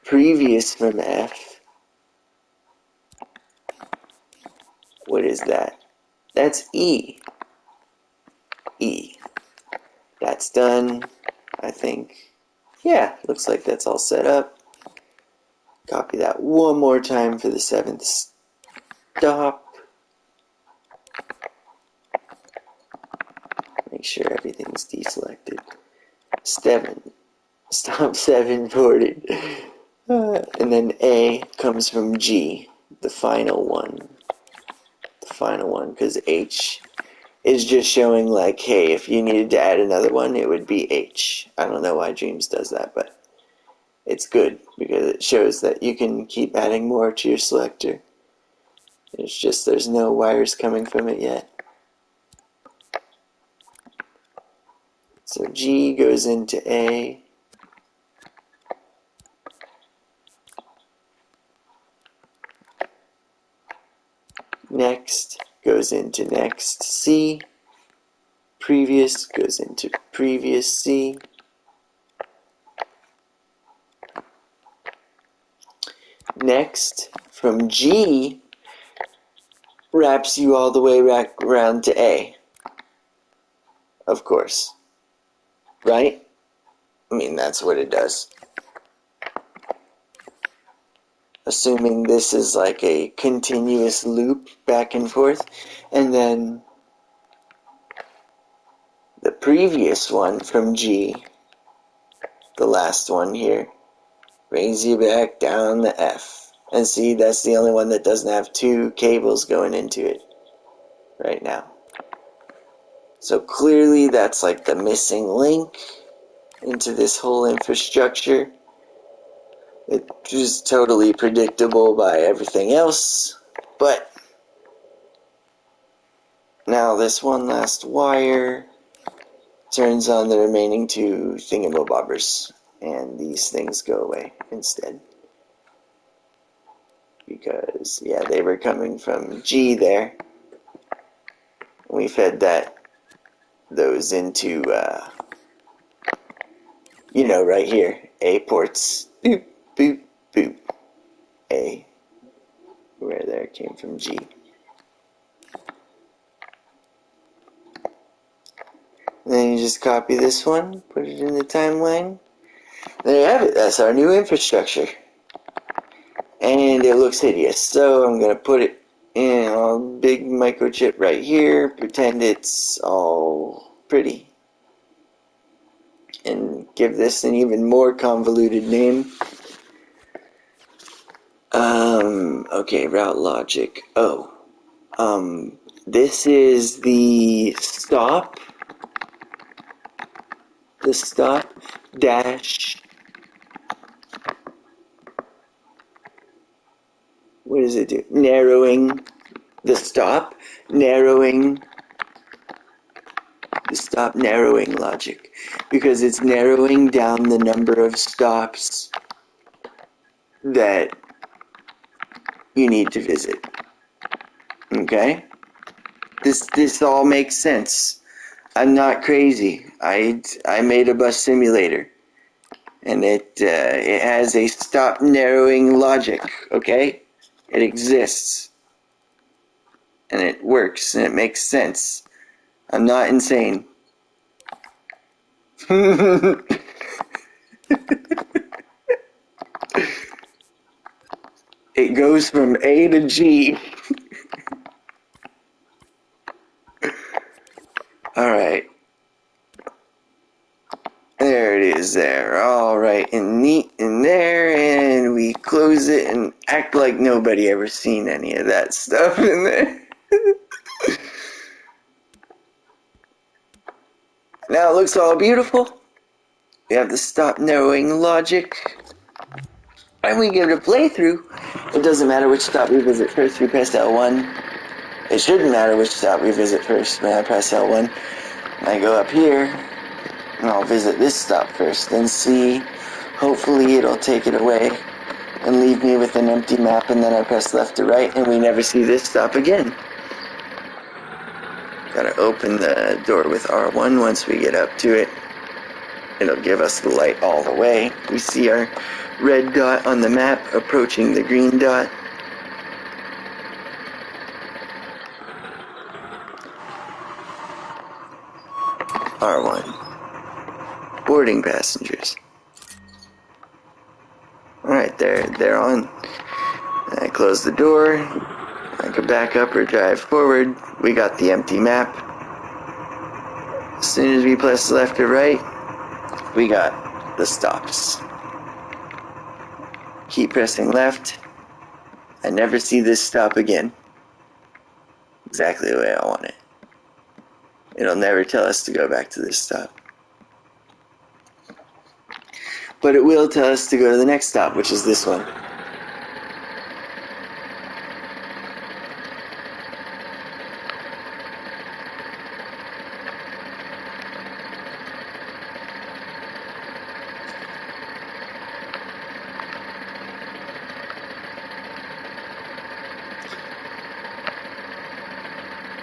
Previous from F. What is that? That's E. E. That's done, I think. Yeah, looks like that's all set up. Copy that one more time for the 7th stop. Make sure everything's deselected. Stop 7 ported. And then A comes from G, the final one. The final one, because H is just showing like, hey, if you needed to add another one, it would be H. I don't know why Dreams does that, but it's good because it shows that you can keep adding more to your selector. It's just there's no wires coming from it yet. So G goes into A. Next goes into next C. Previous goes into previous C. Next, from G, wraps you all the way back around to A. Of course. Right? I mean, that's what it does. Assuming this is like a continuous loop back and forth. And then the previous one from G, the last one here, brings you back down to F. And see, that's the only one that doesn't have two cables going into it right now. So clearly that's like the missing link into this whole infrastructure. It's just totally predictable by everything else. But now this one last wire turns on the remaining two thingamabobbers, and these things go away instead. Because, yeah, they were coming from G there. We fed those into, you know, right here. A ports. Boop, boop, boop. A. Where there came from G. And then you just copy this one, put it in the timeline. There you have it. That's our new infrastructure. And it looks hideous. So I'm going to put it in a big microchip right here. Pretend it's all pretty. And give this an even more convoluted name. Okay, route logic. Oh. This is the stop. The stop dash. What does it do? Narrowing the stop. Narrowing the stop narrowing logic. Because it's narrowing down the number of stops that you need to visit. Okay? This all makes sense. I'm not crazy. I made a bus simulator, and it has a stop narrowing logic. Okay, it exists, and it works, and it makes sense. I'm not insane. It goes from A to G. Alright. There it is there. Alright, and neat in there, and we close it and act like nobody ever seen any of that stuff in there. Now it looks all beautiful. We have the stop narrowing logic. And we give it a playthrough. It doesn't matter which stop we visit first. We press L1. It shouldn't matter which stop we visit first when I press L1. I go up here, and I'll visit this stop first. Then see, hopefully it'll take it away and leave me with an empty map, and then I press left to right, and we never see this stop again. Gotta open the door with R1 once we get up to it. It'll give us the light all the way. We see our red dot on the map approaching the green dot. R1. Boarding passengers. Alright, they're on. I close the door. I can back up or drive forward. We got the empty map. As soon as we press left or right, we got the stops. Keep pressing left. I never see this stop again. Exactly the way I want it. It'll never tell us to go back to this stop. But it will tell us to go to the next stop, which is this one.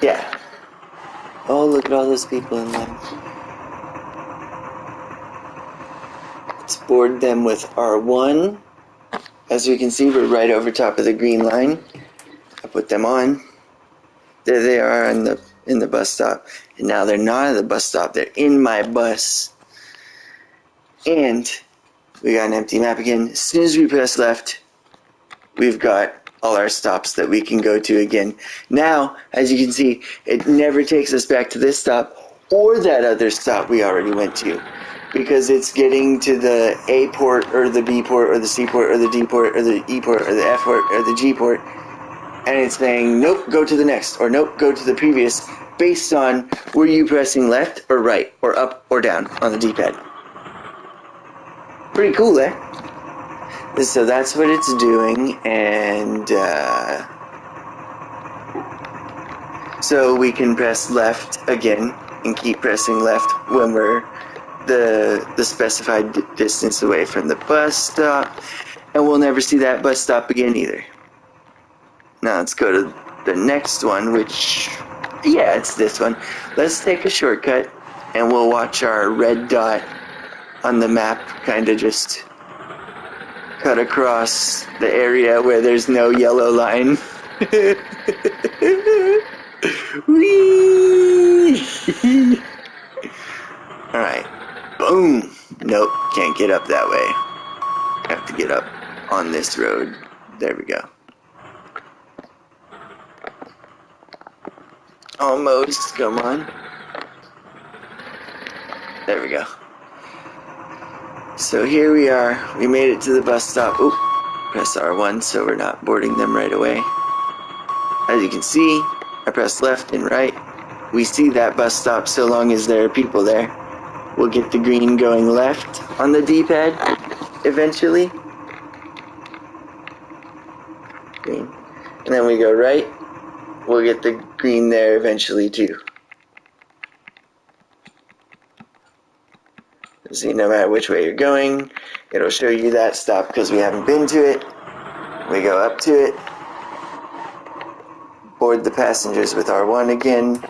Yeah. Oh, look at all those people in line. Let's board them with R1. As you can see, we're right over top of the green line. I put them on. There they are in the bus stop. And now they're not at the bus stop. They're in my bus. And we got an empty map again. As soon as we press left, we've got all our stops that we can go to again. Now, as you can see, it never takes us back to this stop or that other stop we already went to. because it's getting to the A port or the B port or the C port or the D port or the E port or the F port or the G port, and it's saying nope, go to the next, or nope, go to the previous, based on were you pressing left or right or up or down on the D-pad. Pretty cool, eh? So that's what it's doing, and so we can press left again and keep pressing left when we're the specified distance away from the bus stop, and we'll never see that bus stop again either. Now let's go to the next one, which, yeah, it's this one. Let's take a shortcut and we'll watch our red dot on the map kind of just cut across the area where there's no yellow line. Whee! Alright. Boom! Nope, can't get up that way. Have to get up on this road. There we go. Almost, come on. There we go. So here we are. We made it to the bus stop. Oop, press R1 so we're not boarding them right away. As you can see, I press left and right. We see that bus stop so long as there are people there. We'll get the green going left on the D-pad eventually. Green. And then we go right. We'll get the green there eventually too. See, no matter which way you're going, it'll show you that stop because we haven't been to it. We go up to it, board the passengers with R1 again,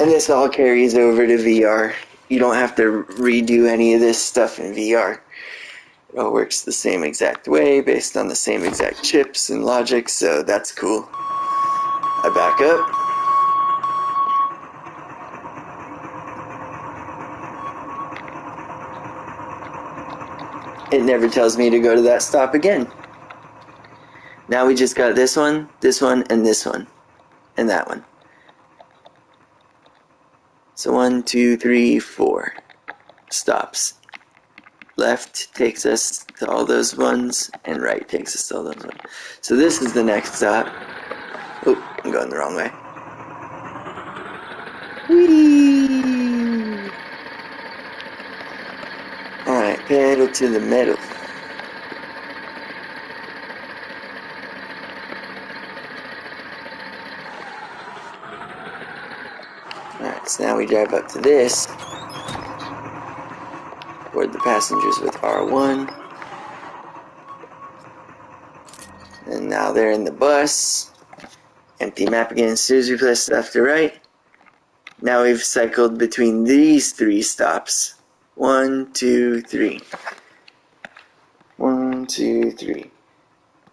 and this all carries over to VR. You don't have to redo any of this stuff in VR. It all works the same exact way, based on the same exact chips and logic, so that's cool. I back up. It never tells me to go to that stop again. Now we just got this one, and this one, and that one. So 1, 2, 3, 4 stops. Left takes us to all those ones, and right takes us to all those ones. So this is the next stop. Oh, I'm going the wrong way. Whee! Alright, pedal to the metal. Alright, so now we drive up to this. Board the passengers with R1. And now they're in the bus. Empty map again as soon as we press left to right. Now we've cycled between these 3 stops. 1, 2, 3. 1, 2, 3.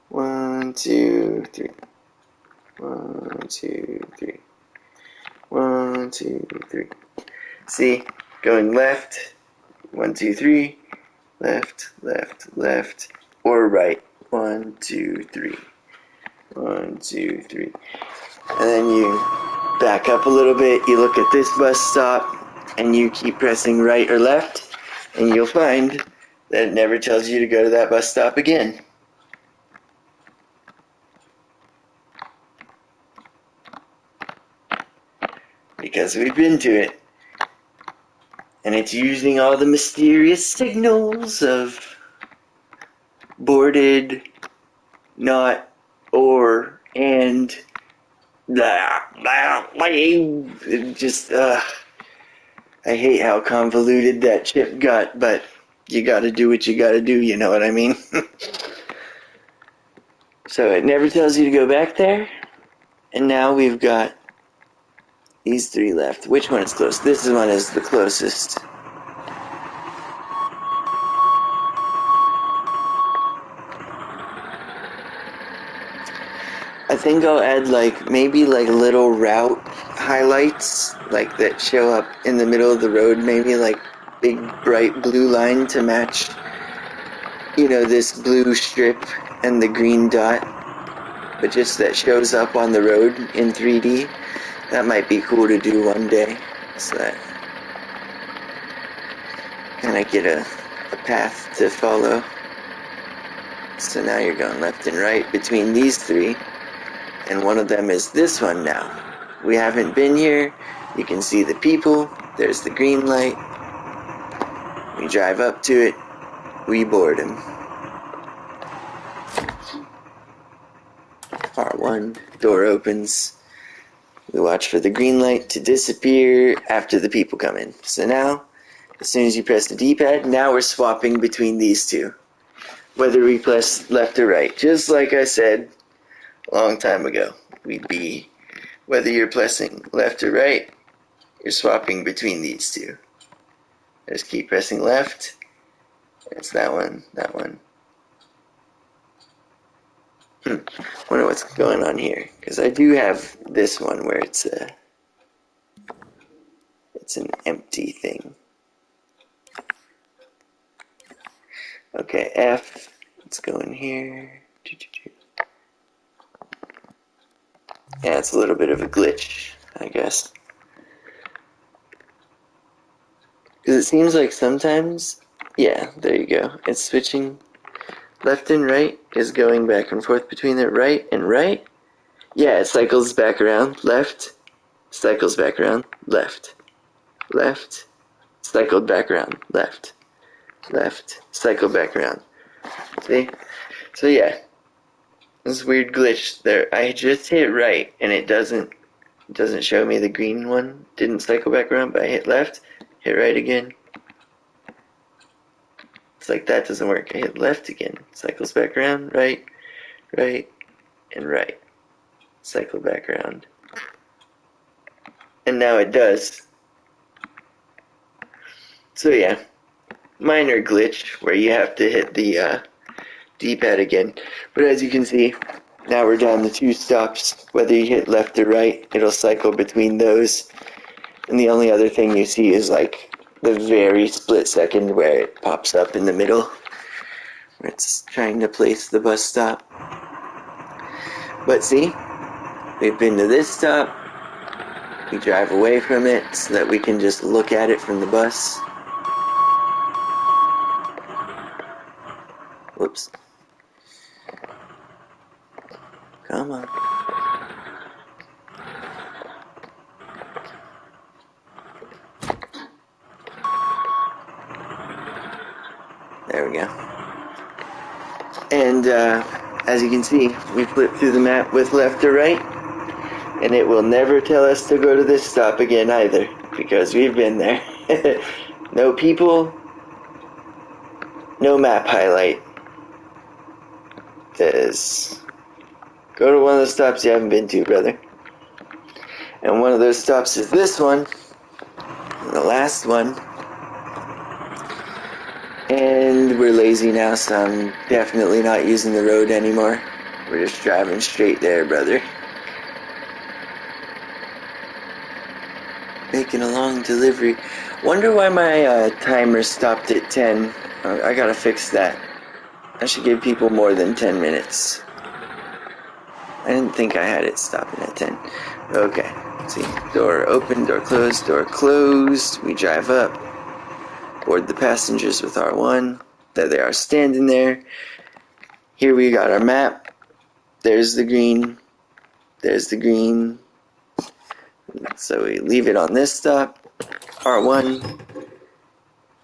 1, 2, 3. 1, 2, 3. 1, 2, 3. See, going left. 1, 2, 3. Left, left, left, or right. 1, 2, 3. 1, 2, 3. And then you back up a little bit. You look at this bus stop. And you keep pressing right or left, and you'll find that it never tells you to go to that bus stop again. Because we've been to it. And it's using all the mysterious signals of boarded, not, or, and, just, I hate how convoluted that chip got, but you gotta do what you gotta do, you know what I mean? So it never tells you to go back there, and now we've got these 3 left. Which one is close? This one is the closest. I think I'll add maybe little route highlights that show up in the middle of the road, maybe big bright blue line to match this blue strip and the green dot, but just that shows up on the road in 3D. That might be cool to do one day. So that kind of get a path to follow. So now you're going left and right between these three, and one of them is this one now. We haven't been here. You can see the people. There's the green light. We drive up to it. We board him. R1, door opens. We watch for the green light to disappear after the people come in. So now, as soon as you press the D-pad, now we're swapping between these two. Whether we press left or right. Just like I said a long time ago. Whether you're pressing left or right, you're swapping between these two. Just keep pressing left. It's that one, that one. Wonder what's going on here, because I do have this one where it's an empty thing. Okay, F. Let's go in here. Yeah, it's a little bit of a glitch, I guess. Because it seems like sometimes, yeah, there you go. It's switching. Left and right is going back and forth between the right and right. Yeah, it cycles back around. Left, cycles back around. Left, left, cycled back around. Left, left, cycled back around. See? So yeah, this weird glitch there. I just hit right and it doesn't show me the green one. Didn't cycle back around, but I hit left, hit right again. It's like that doesn't work. I hit left again. Cycles back around, right, right, and right. Cycle back around. And now it does. So yeah, minor glitch where you have to hit the D-pad again. But as you can see, now we're down to 2 stops. Whether you hit left or right, it'll cycle between those. And the only other thing you see is like the very split second where it pops up in the middle, where it's trying to place the bus stop. But see, we've been to this stop. We drive away from it so that we can just look at it from the bus. Whoops. Come on. There we go. And as you can see, we flip through the map with left or right, and it will never tell us to go to this stop again either, because we've been there. No people, no map highlight. Says, go to one of the stops you haven't been to, brother. And one of those stops is this one, the last one. And we're lazy now, so I'm definitely not using the road anymore. We're just driving straight there, brother. Making a long delivery. Wonder why my timer stopped at 10. I gotta fix that. I should give people more than 10 minutes. I didn't think I had it stopping at 10. Okay, let's see. Door open, door closed, door closed. We drive up. Board the passengers with R1. There they are standing there. Here we got our map. There's the green. There's the green. So we leave it on this stop. R1.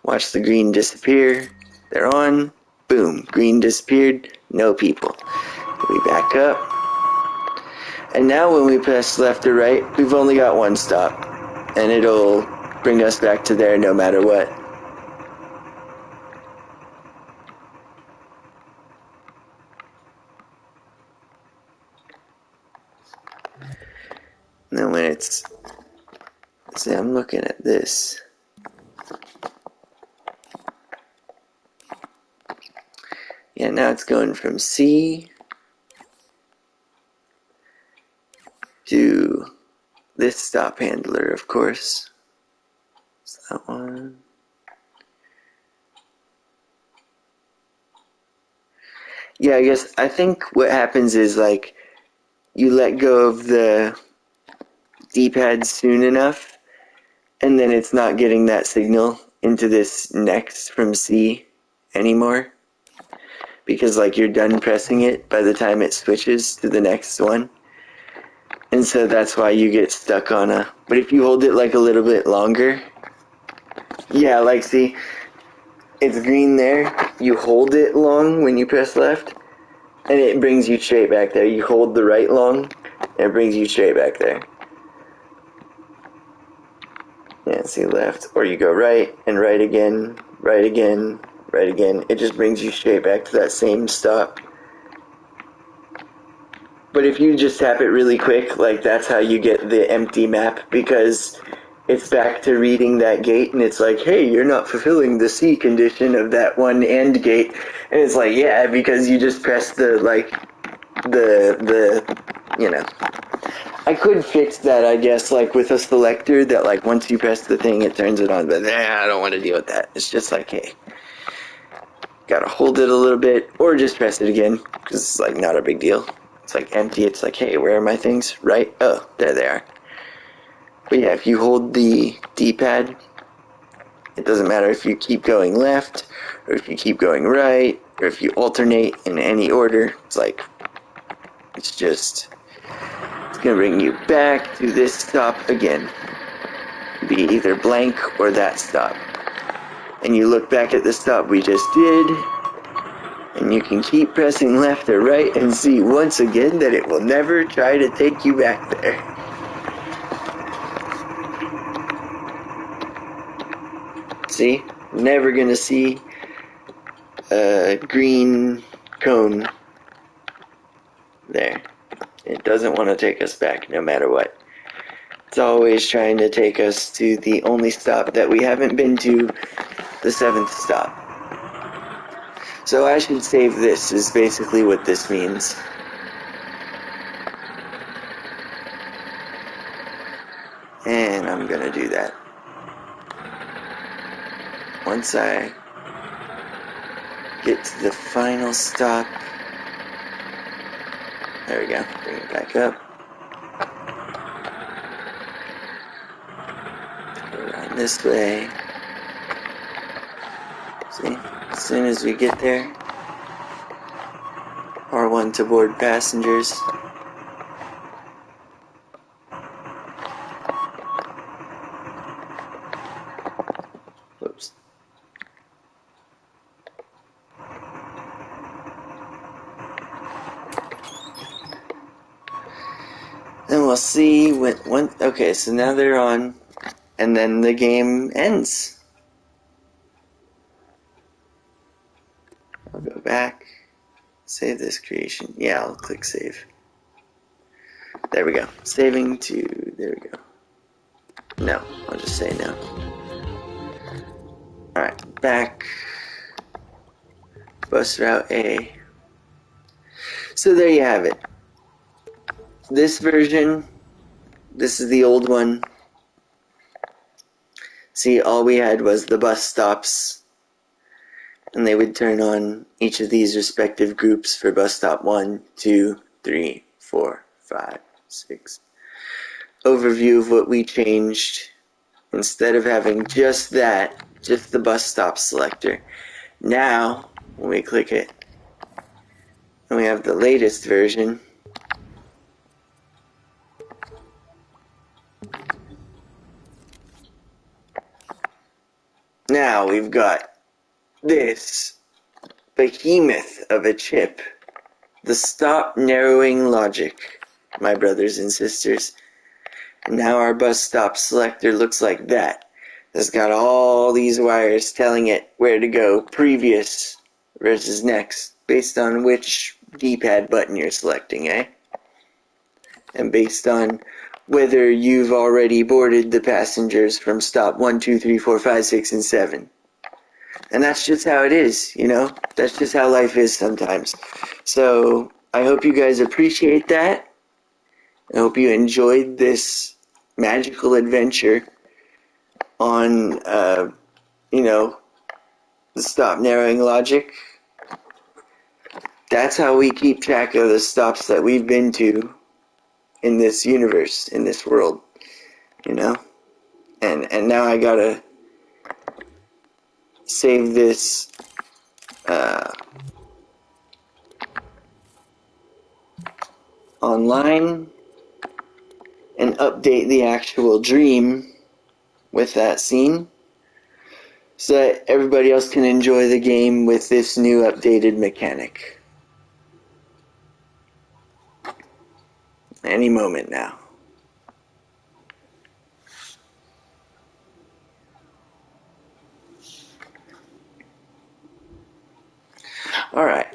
Watch the green disappear. They're on. Boom. Green disappeared. No people. We back up. And now when we press left or right, we've only got 1 stop. And it'll bring us back to there no matter what. Now when it's, see, I'm looking at this. Yeah, now it's going from C to this stop handler, of course. It's that one. Yeah, I think what happens is like you let go of the D-pad soon enough, and then it's not getting that signal into this next from C anymore, because like you're done pressing it by the time it switches to the next one. And so that's why you get stuck on a... But if you hold it like a little bit longer... Yeah, like see, it's green there. You hold it long when you press left, and it brings you straight back there. You hold the right long, and it brings you straight back there. Yeah, see left, or you go right, and right again, right again, right again. It just brings you straight back to that same stop. But if you just tap it really quick, like that's how you get the empty map, because it's back to reading that gate, and it's like, hey, you're not fulfilling the C condition of that one AND gate. And it's like, yeah, because you just press the, like, you know. I could fix that, I guess, like with a selector, that like once you press the thing, it turns it on, but I don't want to deal with that. It's just like, hey, gotta hold it a little bit, or just press it again, because it's like not a big deal. It's like empty, it's like, hey, where are my things? Right? Oh, there they are. But yeah, if you hold the D-pad, it doesn't matter if you keep going left, or if you keep going right, or if you alternate in any order. It's like, it's just, it's gonna bring you back to this stop again. Be either blank or that stop. And you look back at the stop we just did, and you can keep pressing left or right and see once again that it will never try to take you back there. See? Never gonna see a green cone there. It doesn't want to take us back no matter what. It's always trying to take us to the only stop that we haven't been to, the 7th stop. So I should save this, is basically what this means. And I'm gonna do that. Once I get to the final stop, there we go, bring it back up. Go around this way. See, as soon as we get there, R1 to board passengers. Whoops. Then we'll see when okay, so now they're on, and then the game ends. I'll go back, save this creation. Yeah, I'll click save. There we go. Saving to, there we go. No, I'll just say no. Alright, back. Bus route A. So there you have it. This version, this is the old one. See, all we had was the bus stops, and they would turn on each of these respective groups for bus stop 1, 2, 3, 4, 5, 6. Overview of what we changed. Instead of having just that, just the bus stop selector. Now, when we click it, and we have the latest version, now we've got this behemoth of a chip. The stop narrowing logic, my brothers and sisters. Now our bus stop selector looks like that. It's got all these wires telling it where to go, previous versus next, based on which D-pad button you're selecting, eh? And based on whether you've already boarded the passengers from stop 1, 2, 3, 4, 5, 6, and 7. And that's just how it is, you know? That's just how life is sometimes. So, I hope you guys appreciate that. I hope you enjoyed this magical adventure on, you know, the stop narrowing logic. That's how we keep track of the stops that we've been to in this universe, in this world, you know? And now I gotta save this online and update the actual dream with that scene so that everybody else can enjoy the game with this new updated mechanic. Any moment now. Alright.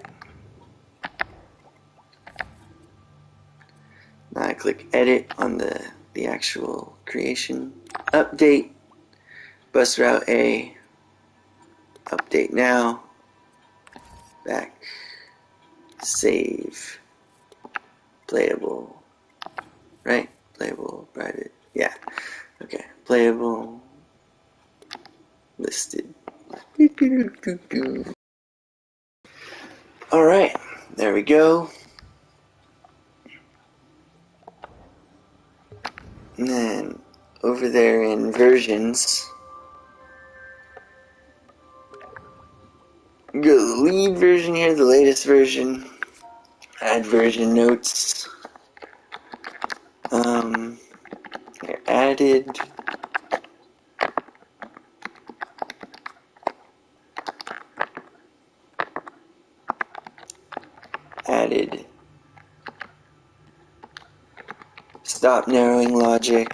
Now I click edit on the actual creation. Update. Bus route A. Update now. Back. Save. Playable. Right? Playable. Private. Yeah. Okay. Playable. Listed. Alright. There we go. And then over there in versions, go to the lead version here, the latest version, add version notes, they're added, stop narrowing logic,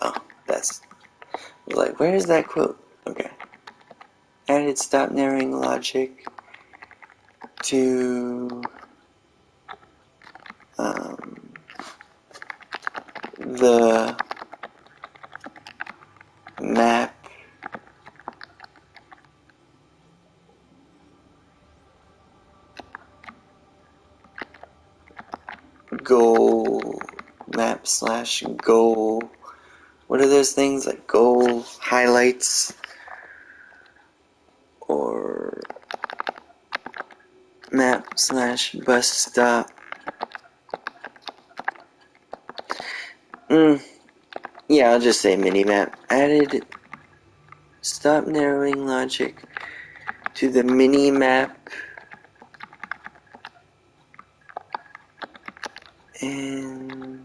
oh, that's, like, where is that quote? Okay. Added stop narrowing logic to the map goal map slash goal. What are those things, like goal highlights or map slash bus stop? Yeah, I'll just say minimap. Added stop narrowing logic to the minimap and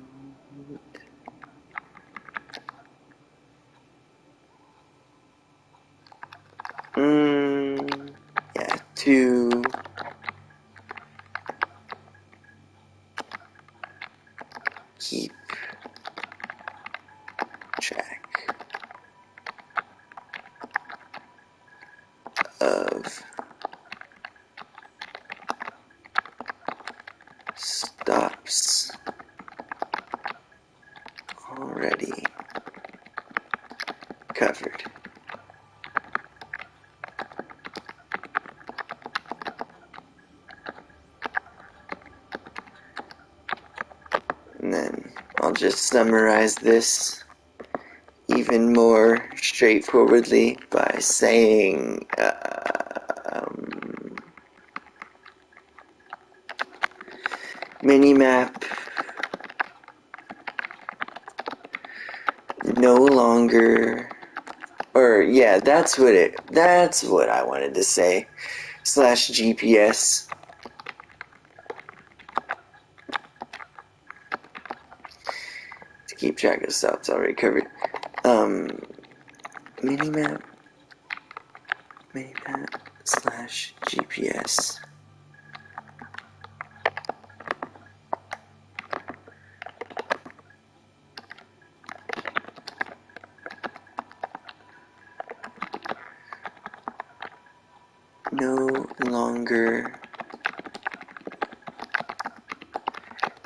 yeah, to keep track of stops already covered. And then I'll just summarize this even more straightforwardly by saying minimap no longer, or yeah, that's what I wanted to say, slash GPS to keep track of stops already covered. Minimap slash GPS no longer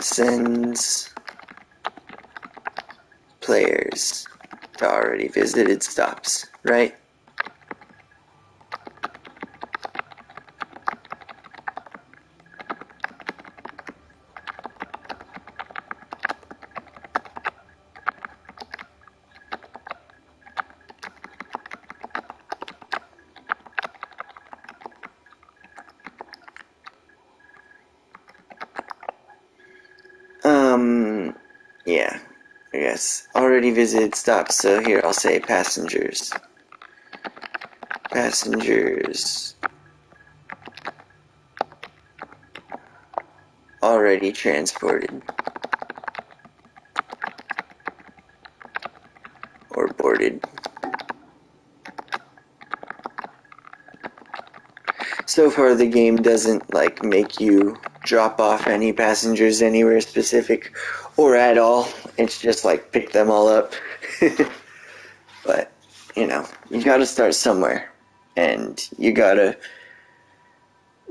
sends players to already visited stops, right? it's already visited stops, so here I'll say passengers. Passengers already transported or boarded. So far the game doesn't like make you drop off any passengers anywhere specific or at all. It's just like pick them all up. But, you know, you gotta start somewhere. And you gotta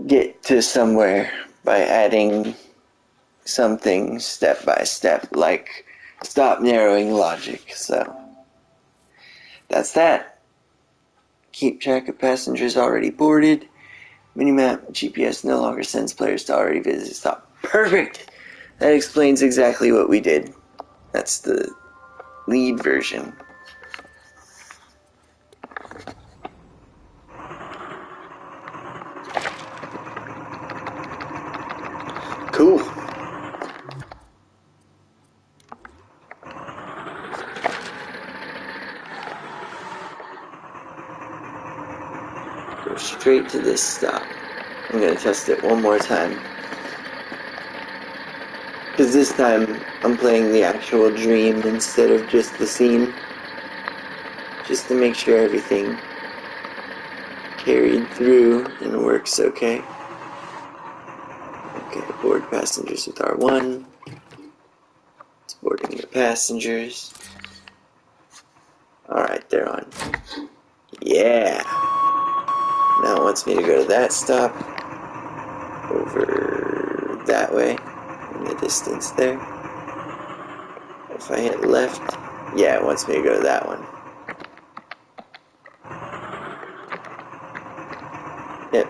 get to somewhere by adding something step by step, like stop narrowing logic. So, that's that. Keep track of passengers already boarded. Minimap GPS no longer sends players to already visited stop. Perfect! That explains exactly what we did. That's the lead version. Cool. Go straight to this stop. I'm going to test it one more time. Because this time I'm playing the actual dream instead of just the scene. Just to make sure everything carried through and works okay. Okay, board passengers with R1. It's boarding the passengers. Alright, they're on. Yeah! Now it wants me to go to that stop. Over that way. In the distance there. If I hit left, yeah, it wants me to go to that one. Yep.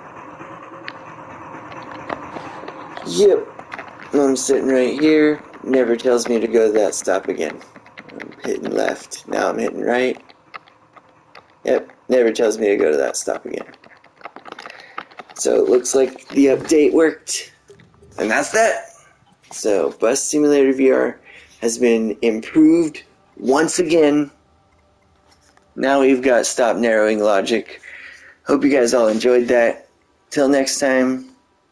Yep. I'm sitting right here. Never tells me to go to that stop again. I'm hitting left. Now I'm hitting right. Yep. Never tells me to go to that stop again. So it looks like the update worked. And that's that. So Bus Simulator VR has been improved once again. Now we've got stop narrowing logic. Hope you guys all enjoyed that. Till next time,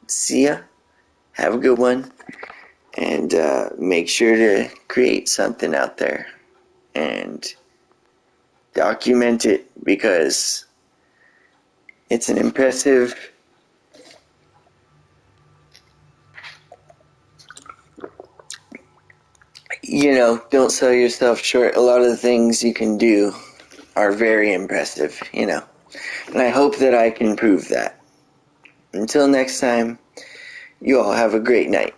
see ya. Have a good one. And make sure to create something out there. And document it because it's an impressive don't sell yourself short. A lot of the things you can do are very impressive, And I hope that I can prove that. Until next time, you all have a great night.